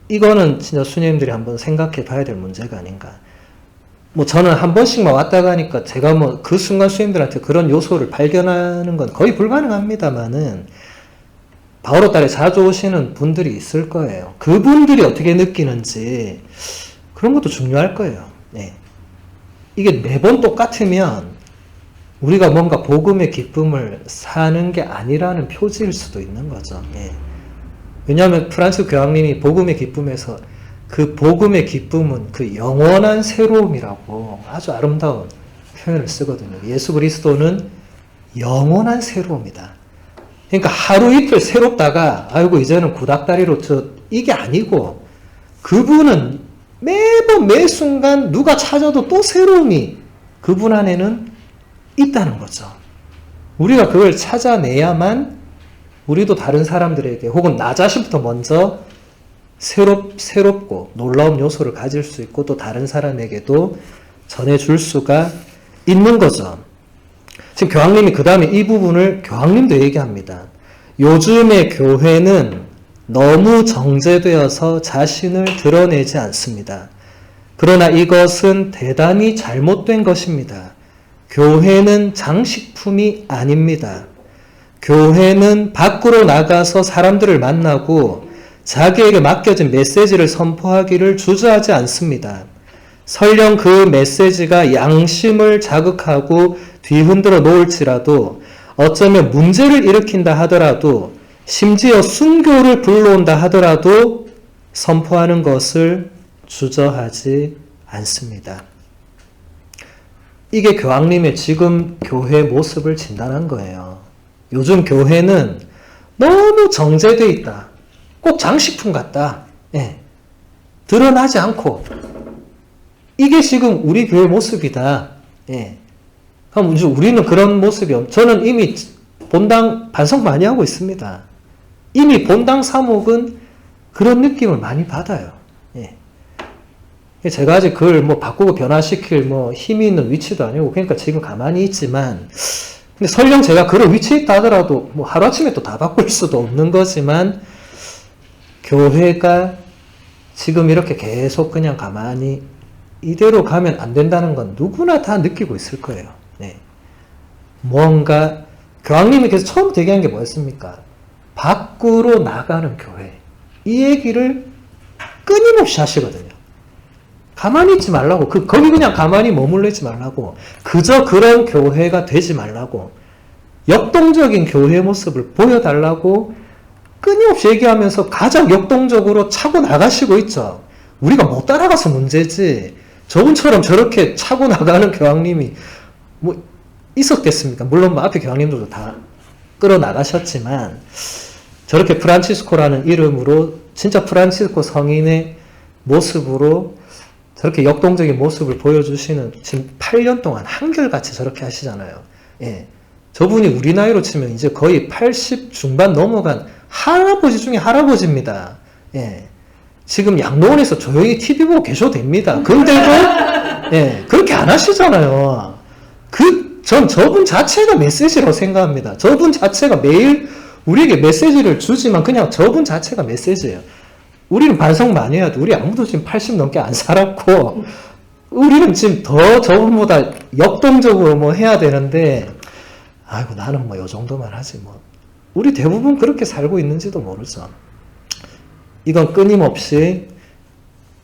이거는 진짜 수녀님들이 한번 생각해 봐야 될 문제가 아닌가. 뭐 저는 한 번씩만 왔다 가니까 제가 뭐 그 순간 수녀님들한테 그런 요소를 발견하는 건 거의 불가능합니다만은 바오로 딸에 자주 오시는 분들이 있을 거예요. 그분들이 어떻게 느끼는지 그런 것도 중요할 거예요. 네. 이게 매번 똑같으면 우리가 뭔가 복음의 기쁨을 사는 게 아니라는 표지일 수도 있는 거죠. 네. 왜냐하면 프란스 교황님이 복음의 기쁨에서 그 복음의 기쁨은 그 영원한 새로움이라고 아주 아름다운 표현을 쓰거든요. 예수 그리스도는 영원한 새로움이다. 그러니까 하루 이틀 새롭다가 아이고 이제는 구닥다리로 이게 아니고 그분은 매번 매 순간 누가 찾아도 또 새로움이 그분 안에는 있다는 거죠. 우리가 그걸 찾아내야만 우리도 다른 사람들에게 혹은 나 자신부터 먼저 새롭고 놀라운 요소를 가질 수 있고 또 다른 사람에게도 전해줄 수가 있는 거죠. 지금 교황님이 그 다음에 이 부분을 교황님도 얘기합니다. 요즘의 교회는 너무 정제되어서 자신을 드러내지 않습니다. 그러나 이것은 대단히 잘못된 것입니다. 교회는 장식품이 아닙니다. 교회는 밖으로 나가서 사람들을 만나고 자기에게 맡겨진 메시지를 선포하기를 주저하지 않습니다. 설령 그 메시지가 양심을 자극하고 뒤흔들어 놓을지라도 어쩌면 문제를 일으킨다 하더라도 심지어 순교를 불러온다 하더라도 선포하는 것을 주저하지 않습니다. 이게 교황님의 지금 교회 모습을 진단한 거예요. 요즘 교회는 너무 정제되어 있다. 꼭 장식품 같다. 예. 드러나지 않고 이게 지금 우리 교회 모습이다. 예. 그럼 우리는 그런 모습이 저는 이미 본당 반성 많이 하고 있습니다. 이미 본당 사목은 그런 느낌을 많이 받아요. 예. 제가 아직 그걸 뭐 바꾸고 변화시킬 뭐 힘이 있는 위치도 아니고 그러니까 지금 가만히 있지만 근데 설령 제가 그런 위치에 있다 하더라도 뭐 하루아침에 또 다 바꿀 수도 없는 거지만 교회가 지금 이렇게 계속 그냥 가만히 이대로 가면 안 된다는 건 누구나 다 느끼고 있을 거예요. 네. 뭔가 교황님이 계속 처음부터 얘기한 게 뭐였습니까? 밖으로 나가는 교회. 이 얘기를 끊임없이 하시거든요. 가만히 있지 말라고. 거기 그냥 가만히 머물러 있지 말라고. 그저 그런 교회가 되지 말라고. 역동적인 교회 모습을 보여달라고 끊임없이 얘기하면서 가장 역동적으로 차고 나가시고 있죠. 우리가 못 따라가서 문제지 저분처럼 저렇게 차고 나가는 교황님이 뭐 있었겠습니까? 물론 뭐 앞에 교황님들도 다 끌어나가셨지만 저렇게 프란치스코라는 이름으로 진짜 프란치스코 성인의 모습으로 저렇게 역동적인 모습을 보여주시는 지금 8년 동안 한결같이 저렇게 하시잖아요. 예. 저분이 우리 나이로 치면 이제 거의 80 중반 넘어간 할아버지 중에 할아버지입니다. 예. 지금 양로원에서 조용히 TV 보고 계셔도 됩니다. 근데도, 예, 그렇게 안 하시잖아요. 전 저분 자체가 메시지라고 생각합니다. 저분 자체가 매일 우리에게 메시지를 주지만 그냥 저분 자체가 메시지예요. 우리는 반성 많이 해야 돼. 우리 아무도 지금 80 넘게 안 살았고, 우리는 지금 더 저분보다 역동적으로 뭐 해야 되는데, 아이고, 나는 뭐 요 정도만 하지 뭐. 우리 대부분 그렇게 살고 있는지도 모르죠. 이건 끊임없이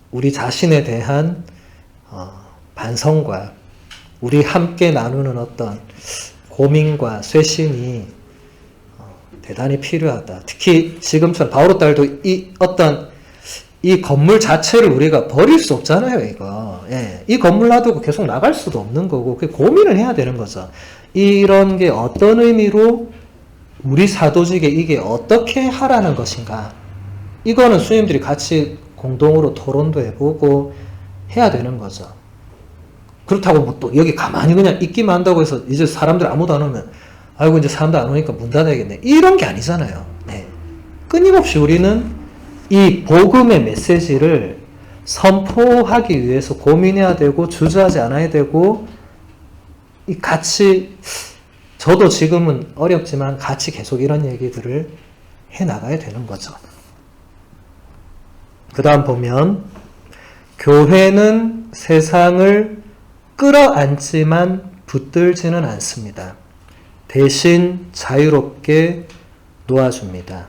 우리 자신에 대한 반성과 우리 함께 나누는 어떤 고민과 쇄신이 대단히 필요하다. 특히 지금처럼 바오로 딸도 이 건물 자체를 우리가 버릴 수 없잖아요, 이거. 예. 이 건물 놔두고 계속 나갈 수도 없는 거고, 그 고민을 해야 되는 거죠. 이런 게 어떤 의미로 우리 사도직에 이게 어떻게 하라는 것인가. 이거는 수님들이 같이 공동으로 토론도 해보고 해야 되는 거죠. 그렇다고 뭐 또 여기 가만히 그냥 있기만 한다고 해서 이제 사람들 아무도 안 오면 아이고 이제 사람들 안 오니까 문 닫아야겠네. 이런 게 아니잖아요. 네. 끊임없이 우리는 이 복음의 메시지를 선포하기 위해서 고민해야 되고 주저하지 않아야 되고 이 같이 저도 지금은 어렵지만 같이 계속 이런 얘기들을 해 나가야 되는 거죠. 그 다음 보면 교회는 세상을 끌어안지만 붙들지는 않습니다. 대신 자유롭게 놓아줍니다.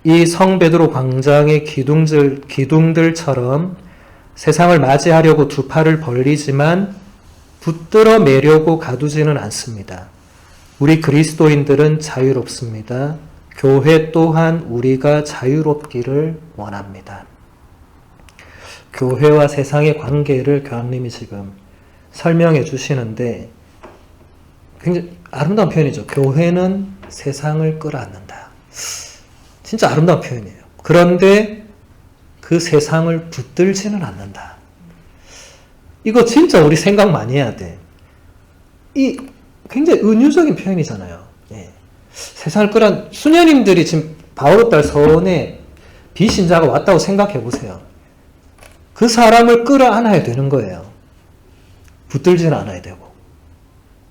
이 성베드로 광장의 기둥들처럼 세상을 맞이하려고 두 팔을 벌리지만 붙들어 매려고 가두지는 않습니다. 우리 그리스도인들은 자유롭습니다. 교회 또한 우리가 자유롭기를 원합니다. 교회와 세상의 관계를 교황님이 지금 설명해 주시는데 굉장히 아름다운 표현이죠. 교회는 세상을 끌어안는다. 진짜 아름다운 표현이에요. 그런데 그 세상을 붙들지는 않는다. 이거 진짜 우리 생각 많이 해야 돼. 이 굉장히 은유적인 표현이잖아요. 예. 세상을 끌어안, 수녀님들이 지금 바오로딸 서원에 비신자가 왔다고 생각해 보세요. 그 사람을 끌어안아야 되는 거예요. 붙들지는 않아야 되고.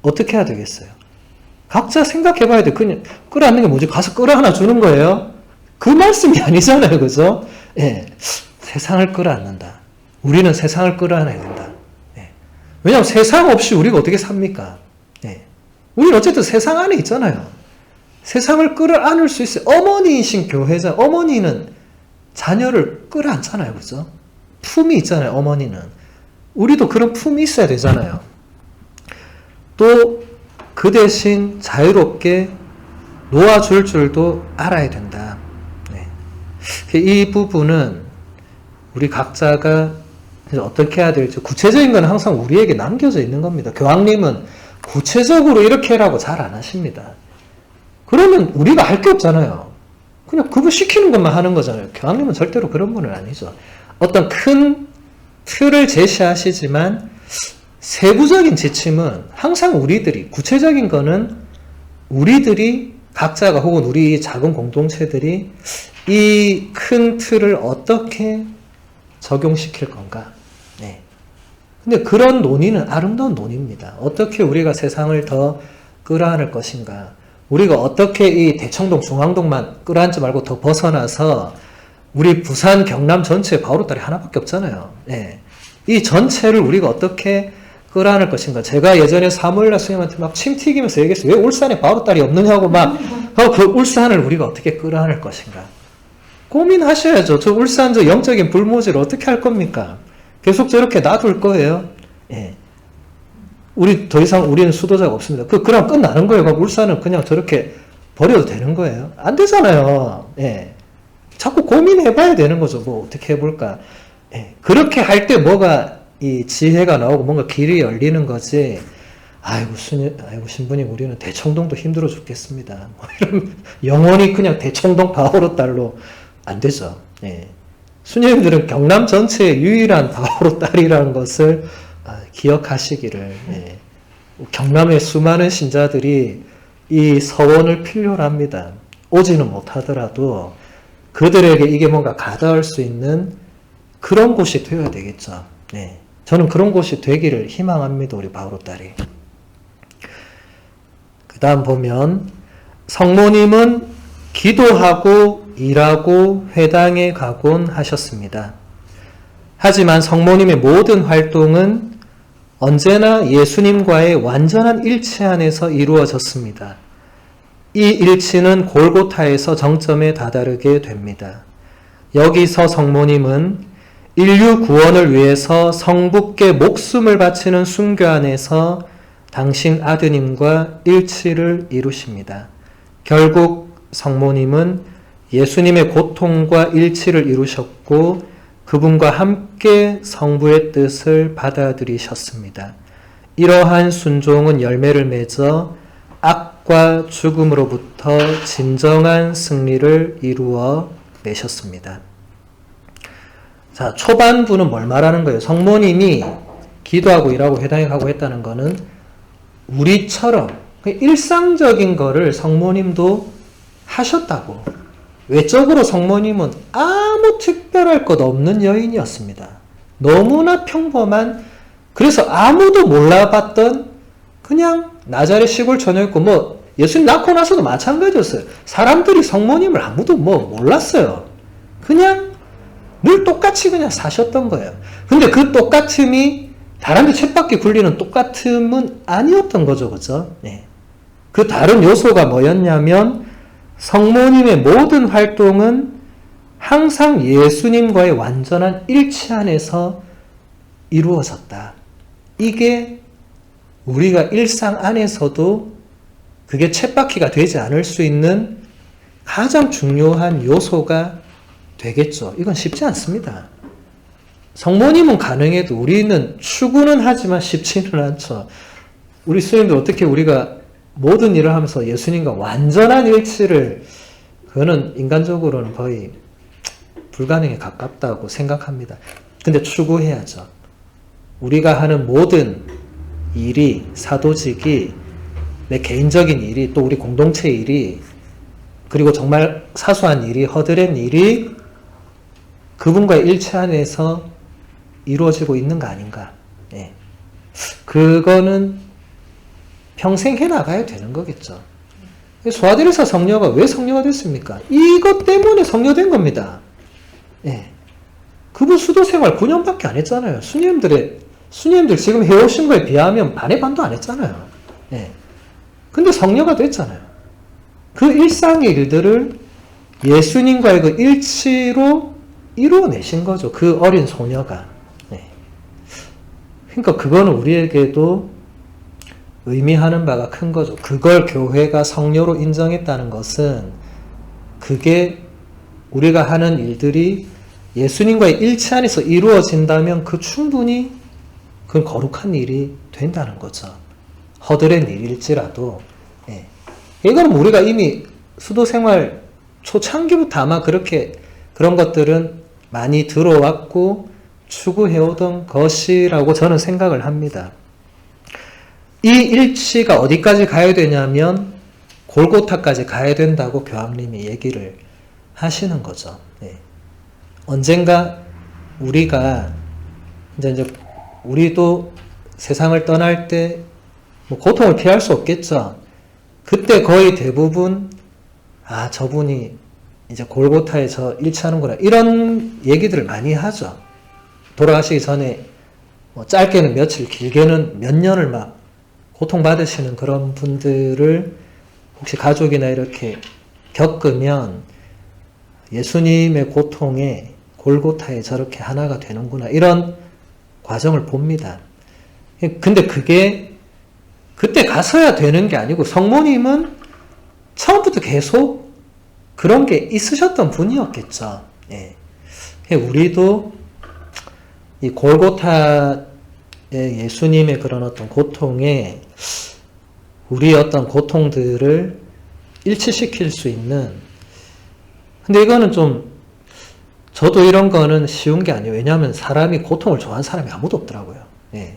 어떻게 해야 되겠어요? 각자 생각해 봐야 돼. 그냥 끌어안는 게 뭐지? 가서 끌어안아 주는 거예요? 그 말씀이 아니잖아요. 그죠? 예. 세상을 끌어안는다. 우리는 세상을 끌어안아야 된다. 예. 왜냐하면 세상 없이 우리가 어떻게 삽니까? 예. 우리는 어쨌든 세상 안에 있잖아요. 세상을 끌어안을 수 있어요. 어머니이신 교회자, 어머니는 자녀를 끌어안잖아요. 그죠? 품이 있잖아요. 어머니는. 우리도 그런 품이 있어야 되잖아요. 또 그 대신 자유롭게 놓아줄 줄도 알아야 된다. 네. 이 부분은 우리 각자가 어떻게 해야 될지 구체적인 건 항상 우리에게 남겨져 있는 겁니다. 교황님은 구체적으로 이렇게 해라고 잘 안 하십니다. 그러면 우리가 할 게 없잖아요. 그냥 그분 시키는 것만 하는 거잖아요. 교황님은 절대로 그런 분은 아니죠. 어떤 큰 틀을 제시하시지만 세부적인 지침은 항상 우리들이, 구체적인 거는 우리들이 각자가 혹은 우리 작은 공동체들이 이 큰 틀을 어떻게 적용시킬 건가. 네. 근데 그런 논의는 아름다운 논의입니다. 어떻게 우리가 세상을 더 끌어안을 것인가. 우리가 어떻게 이 대청동, 중앙동만 끌어안지 말고 더 벗어나서 우리 부산, 경남 전체에 바오로딸이 하나밖에 없잖아요. 네. 이 전체를 우리가 어떻게 끌어안을 것인가. 제가 예전에 사무엘라 스님한테 막 침 튀기면서 얘기했어요. 왜 울산에 바오로딸이 없느냐고 막 그 울산을 우리가 어떻게 끌어안을 것인가. 고민하셔야죠. 저 울산 저 영적인 불모지를 어떻게 할 겁니까? 계속 저렇게 놔둘 거예요. 예. 우리 더 이상 우리는 수도자가 없습니다. 그럼 끝나는 거예요. 그럼 울산은 그냥 저렇게 버려도 되는 거예요. 안 되잖아요. 예. 자꾸 고민해봐야 되는 거죠. 뭐 어떻게 해볼까. 예. 그렇게 할 때 뭐가 이 지혜가 나오고 뭔가 길이 열리는 거지. 아이고 신부님 우리는 대청동도 힘들어 죽겠습니다. 뭐 이런 영원히 그냥 대청동 바오로 딸로 안 되죠. 예. 수녀님들은 경남 전체의 유일한 바오로 딸이라는 것을 기억하시기를. 예. 경남의 수많은 신자들이 이 서원을 필요로 합니다. 오지는 못하더라도 그들에게 이게 뭔가 가닿을 수 있는 그런 곳이 되어야 되겠죠. 네. 저는 그런 곳이 되기를 희망합니다. 우리 바오로 딸이. 그 다음 보면 성모님은 기도하고 일하고 회당에 가곤 하셨습니다. 하지만 성모님의 모든 활동은 언제나 예수님과의 완전한 일치 안에서 이루어졌습니다. 이 일치는 골고타에서 정점에 다다르게 됩니다. 여기서 성모님은 인류 구원을 위해서 성부께 목숨을 바치는 순교 안에서 당신 아드님과 일치를 이루십니다. 결국 성모님은 예수님의 고통과 일치를 이루셨고 그분과 함께 성부의 뜻을 받아들이셨습니다. 이러한 순종은 열매를 맺어 악과 죽음으로부터 진정한 승리를 이루어 내셨습니다. 자, 초반부는 뭘 말하는 거예요? 성모님이 기도하고 일하고 회당에 가고 했다는 거는 우리처럼 일상적인 거를 성모님도 하셨다고. 외적으로 성모님은 아무 특별할 것 없는 여인이었습니다. 너무나 평범한, 그래서 아무도 몰라봤던 그냥 나자렛 시골 처녀였고, 뭐 예수님 낳고 나서도 마찬가지였어요. 사람들이 성모님을 아무도 몰랐어요. 그냥 늘 똑같이 그냥 사셨던 거예요. 근데 그 똑같음이 다른 데 쳇바퀴 굴리는 똑같음은 아니었던 거죠. 그죠? 네. 그 다른 요소가 뭐였냐면 성모님의 모든 활동은 항상 예수님과의 완전한 일치 안에서 이루어졌다. 이게 우리가 일상 안에서도 그게 쳇바퀴가 되지 않을 수 있는 가장 중요한 요소가 되겠죠. 이건 쉽지 않습니다. 성모님은 가능해도 우리는 추구는 하지만 쉽지는 않죠. 우리 스님들 어떻게 우리가 모든 일을 하면서 예수님과 완전한 일치를, 그거는 인간적으로는 거의 불가능에 가깝다고 생각합니다. 근데 추구해야죠. 우리가 하는 모든 일이, 사도직이, 내 개인적인 일이, 또 우리 공동체 일이, 그리고 정말 사소한 일이, 허드렛 일이 그분과의 일치 안에서 이루어지고 있는 거 아닌가. 예. 그거는 평생 해나가야 되는 거겠죠. 소아데레사 성녀가 왜 성녀가 됐습니까? 이것 때문에 성녀된 겁니다. 예. 그분 수도 생활 9년밖에 안 했잖아요. 수녀님들 지금 해오신 거에 비하면 반의 반도 안 했잖아요. 예. 근데 성녀가 됐잖아요. 그 일상의 일들을 예수님과의 그 일치로 이루어내신 거죠. 그 어린 소녀가. 예. 그러니까 그거는 우리에게도 의미하는 바가 큰 거죠. 그걸 교회가 성녀로 인정했다는 것은 그게 우리가 하는 일들이 예수님과의 일치 안에서 이루어진다면 그 충분히 그건 거룩한 일이 된다는 거죠. 허드렛 일일지라도. 예. 이거는 우리가 이미 수도생활 초창기부터 아마 그런 것들은 많이 들어왔고 추구해오던 것이라고 저는 생각을 합니다. 이 일치가 어디까지 가야 되냐면 골고타까지 가야 된다고 교황님이 얘기를 하시는 거죠. 네. 언젠가 우리가 이제 우리도 세상을 떠날 때 뭐 고통을 피할 수 없겠죠. 그때 거의 대부분 저분이 이제 골고타에 저 일치하는구나 이런 얘기들을 많이 하죠. 돌아가시기 전에 뭐 짧게는 며칠, 길게는 몇 년을 막 고통받으시는 그런 분들을 혹시 가족이나 이렇게 겪으면 예수님의 고통에 골고타에 저렇게 하나가 되는구나 이런 과정을 봅니다. 근데 그게 그때 가서야 되는 게 아니고 성모님은 처음부터 계속 그런 게 있으셨던 분이었겠죠. 예. 우리도 이 골고타의 예수님의 그런 어떤 고통에 우리의 어떤 고통들을 일치시킬 수 있는, 근데 이거는 좀 저도 이런 거는 쉬운 게 아니에요. 왜냐하면 사람이 고통을 좋아하는 사람이 아무도 없더라고요. 예.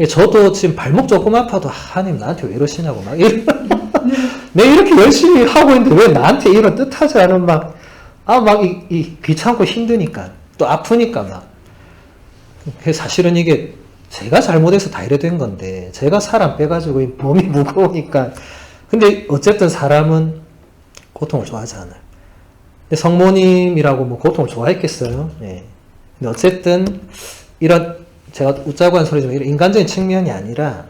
저도 지금 발목 조금 아파도 하나님 나한테 왜 이러시냐고 막 내가 이렇게 열심히 하고 있는데 왜 나한테 이런 뜻하지 않은 막 귀찮고 힘드니까 또 아프니까 막. 사실은 이게 제가 잘못해서 다 이래 된 건데 제가 사람 빼가지고 몸이 무거우니까. 근데 어쨌든 사람은 고통을 좋아하지 않아요. 근데 성모님이라고 뭐 고통을 좋아했겠어요? 네. 근데 어쨌든 이런, 제가 웃자고 한 소리지만 이런 인간적인 측면이 아니라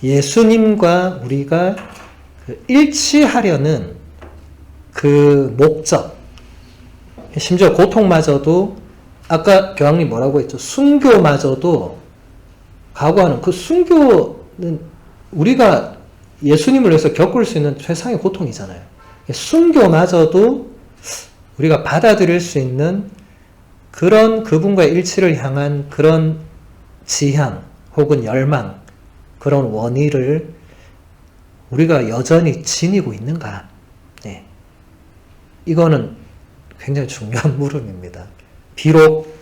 예수님과 우리가 일치하려는 그 목적, 심지어 고통마저도 아까 교황님 뭐라고 했죠? 순교마저도 각오하는, 그 순교는 우리가 예수님을 위해서 겪을 수 있는 최상의 고통이잖아요. 순교마저도 우리가 받아들일 수 있는 그런 그분과의 일치를 향한 그런 지향 혹은 열망, 그런 원의를 우리가 여전히 지니고 있는가? 네. 이거는 굉장히 중요한 물음입니다. 비록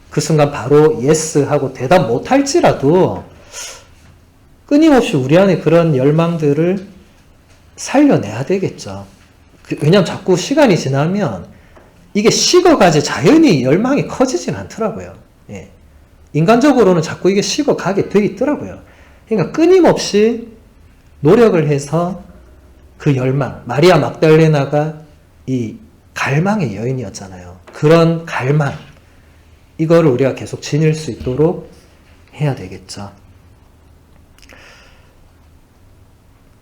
그 순간 바로 예스 하고 대답 못할지라도 끊임없이 우리 안에 그런 열망들을 살려내야 되겠죠. 왜냐하면 자꾸 시간이 지나면 이게 식어가지 자연히 열망이 커지진 않더라고요. 예. 인간적으로는 자꾸 이게 식어가게 돼 있더라고요. 그러니까 끊임없이 노력을 해서 그 열망, 마리아 막달레나가 이 갈망의 여인이었잖아요. 그런 갈망, 이거를 우리가 계속 지닐 수 있도록 해야 되겠죠.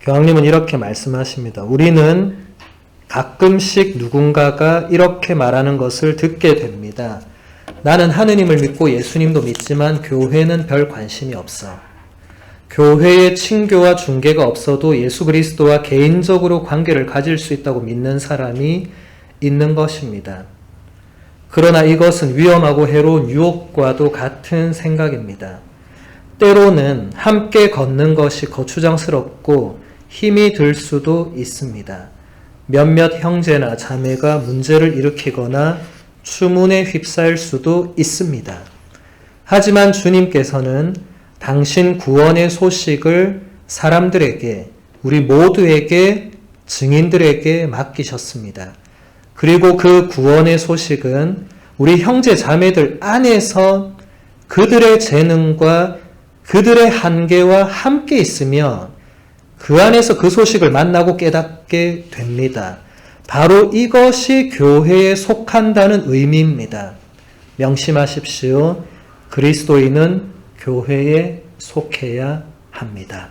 교황님은 이렇게 말씀하십니다. 우리는 가끔씩 누군가가 이렇게 말하는 것을 듣게 됩니다. 나는 하느님을 믿고 예수님도 믿지만 교회는 별 관심이 없어. 교회에 친교와 중개가 없어도 예수 그리스도와 개인적으로 관계를 가질 수 있다고 믿는 사람이 있는 것입니다. 그러나 이것은 위험하고 해로운 유혹과도 같은 생각입니다. 때로는 함께 걷는 것이 거추장스럽고 힘이 들 수도 있습니다. 몇몇 형제나 자매가 문제를 일으키거나 추문에 휩싸일 수도 있습니다. 하지만 주님께서는 당신 구원의 소식을 사람들에게, 우리 모두에게, 증인들에게 맡기셨습니다. 그리고 그 구원의 소식은 우리 형제 자매들 안에서 그들의 재능과 그들의 한계와 함께 있으며 그 안에서 그 소식을 만나고 깨닫게 됩니다. 바로 이것이 교회에 속한다는 의미입니다. 명심하십시오. 그리스도인은 교회에 속해야 합니다.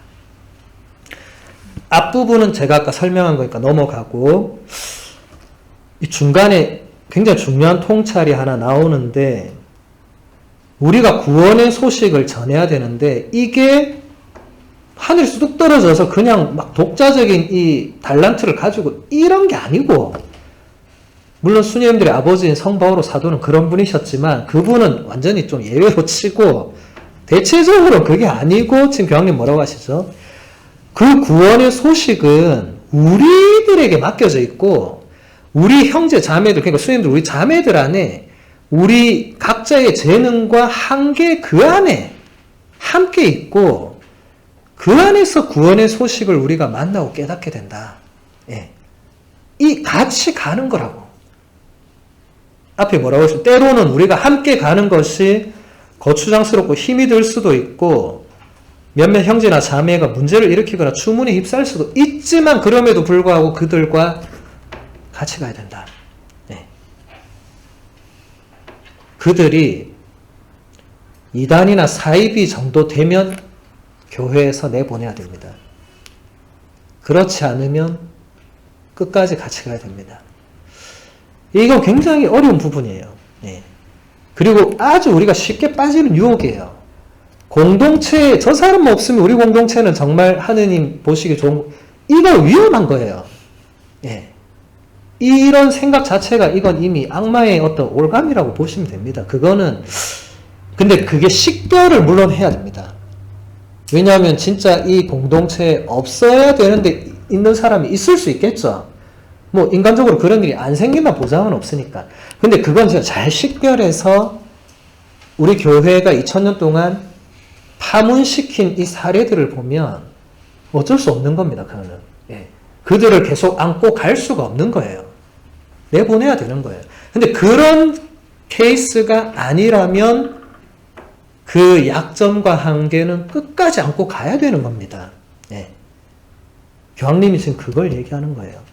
앞부분은 제가 아까 설명한 거니까 넘어가고, 이 중간에 굉장히 중요한 통찰이 하나 나오는데, 우리가 구원의 소식을 전해야 되는데 이게 하늘에서 뚝 떨어져서 그냥 막 독자적인 이 달란트를 가지고 이런 게 아니고, 물론 수녀님들의 아버지인 성 바오로 사도는 그런 분이셨지만 그분은 완전히 좀 예외로 치고 대체적으로 그게 아니고, 지금 교황님 뭐라고 하시죠? 그 구원의 소식은 우리들에게 맡겨져 있고 우리 형제 자매들, 그러니까 수녀님들 우리 자매들 안에 우리 각자의 재능과 한계 그 안에 함께 있고 그 안에서 구원의 소식을 우리가 만나고 깨닫게 된다. 예. 이 같이 가는 거라고. 앞에 뭐라고 했어요? 때로는 우리가 함께 가는 것이 거추장스럽고 힘이 들 수도 있고 몇몇 형제나 자매가 문제를 일으키거나 추문에 휩싸일 수도 있지만 그럼에도 불구하고 그들과 같이 가야 된다. 네. 그들이 이단이나 사이비 정도 되면 교회에서 내보내야 됩니다. 그렇지 않으면 끝까지 같이 가야 됩니다. 이건 굉장히 어려운 부분이에요. 네. 그리고 아주 우리가 쉽게 빠지는 유혹이에요. 공동체, 저 사람 없으면 우리 공동체는 정말 하느님 보시기 좋은, 이거 위험한 거예요. 예. 이런 생각 자체가 이건 이미 악마의 어떤 올감이라고 보시면 됩니다. 그거는, 근데 그게 식별을 물론 해야 됩니다. 왜냐하면 진짜 이 공동체에 없어야 되는데 있는 사람이 있을 수 있겠죠. 뭐 인간적으로 그런 일이 안 생긴다 보장은 없으니까. 근데 그건 진짜 잘 식별해서 우리 교회가 2000년 동안 파문시킨 이 사례들을 보면 어쩔 수 없는 겁니다. 그거는. 예. 그들을 계속 안고 갈 수가 없는 거예요. 내보내야 되는 거예요. 근데 그런 케이스가 아니라면 그 약점과 한계는 끝까지 안고 가야 되는 겁니다. 예. 교황님이 지금 그걸 얘기하는 거예요.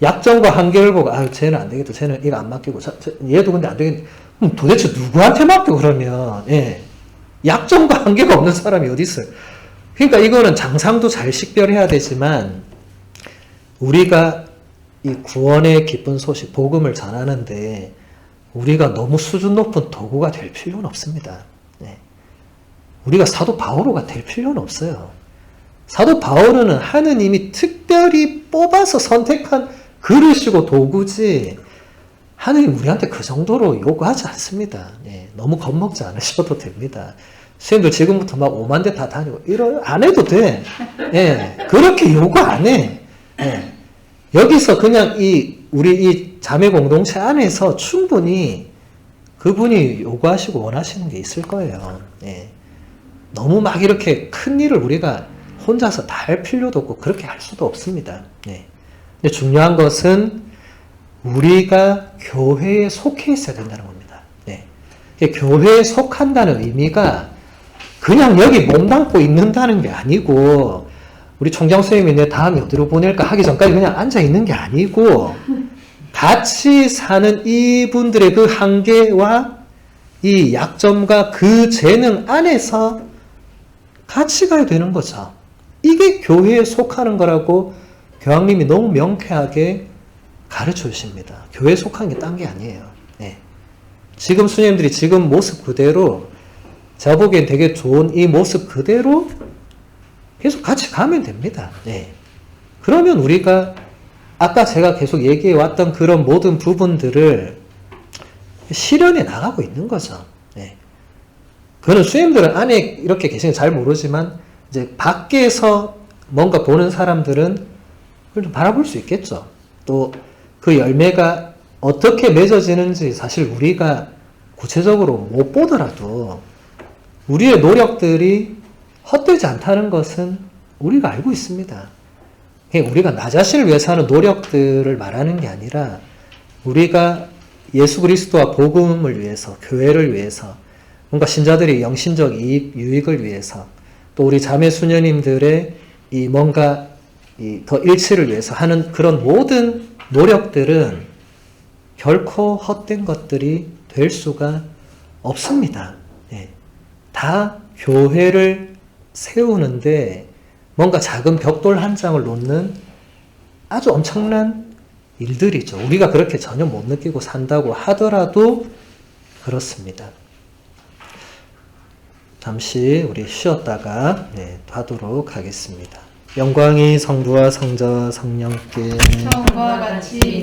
약점과 한계를 보고, 아유, 쟤는 안 되겠다. 쟤는 이거 안 맡기고, 얘도 근데 안 되겠다. 그럼 도대체 누구한테 맡겨, 그러면? 예. 약점과 한계가 없는 사람이 어디 있어요? 그러니까 이거는 장상도 잘 식별해야 되지만, 우리가 이 구원의 기쁜 소식, 복음을 전하는데, 우리가 너무 수준 높은 도구가 될 필요는 없습니다. 예. 우리가 사도 바오로가 될 필요는 없어요. 사도 바오로는 하느님이 특별히 뽑아서 선택한 그릇이고 도구지, 하느님 우리한테 그 정도로 요구하지 않습니다. 예, 너무 겁먹지 않으셔도 됩니다. 선생님들 지금부터 막 5만 대 다 다니고 안 해도 돼. 예, 그렇게 요구 안 해. 예, 여기서 그냥 우리 이 자매 공동체 안에서 충분히 그분이 요구하시고 원하시는 게 있을 거예요. 예, 너무 막 이렇게 큰 일을 우리가 혼자서 다 할 필요도 없고 그렇게 할 수도 없습니다. 예. 근데 중요한 것은 우리가 교회에 속해 있어야 된다는 겁니다. 예. 교회에 속한다는 의미가 그냥 여기 몸담고 있는다는 게 아니고, 우리 총장 선생님이 내 다음에 어디로 보낼까 하기 전까지 그냥 앉아 있는 게 아니고, 같이 사는 이분들의 그 한계와 이 약점과 그 재능 안에서 같이 가야 되는 거죠. 이게 교회에 속하는 거라고 교황님이 너무 명쾌하게 가르쳐 주십니다. 교회에 속한 게 딴 게 아니에요. 네. 지금 수녀님들이 지금 모습 그대로, 제가 보기엔 되게 좋은 이 모습 그대로 계속 같이 가면 됩니다. 네. 그러면 우리가 아까 제가 계속 얘기해 왔던 그런 모든 부분들을 실현해 나가고 있는 거죠. 네. 그거는 수녀님들은 안에 이렇게 계시는 잘 모르지만, 이제 밖에서 뭔가 보는 사람들은 그걸 좀 바라볼 수 있겠죠. 또 그 열매가 어떻게 맺어지는지 사실 우리가 구체적으로 못 보더라도 우리의 노력들이 헛되지 않다는 것은 우리가 알고 있습니다. 우리가 나 자신을 위해서 하는 노력들을 말하는 게 아니라, 우리가 예수 그리스도와 복음을 위해서, 교회를 위해서, 뭔가 신자들의 영신적 유익을 위해서, 또 우리 자매 수녀님들의 이 뭔가 더 일치를 위해서 하는 그런 모든 노력들은 결코 헛된 것들이 될 수가 없습니다. 네. 다 교회를 세우는데 뭔가 작은 벽돌 한 장을 놓는 아주 엄청난 일들이죠. 우리가 그렇게 전혀 못 느끼고 산다고 하더라도 그렇습니다. 잠시 우리 쉬었다가 하도록 하겠습니다. 영광이 성부와 성자와 성령께 처음과 같이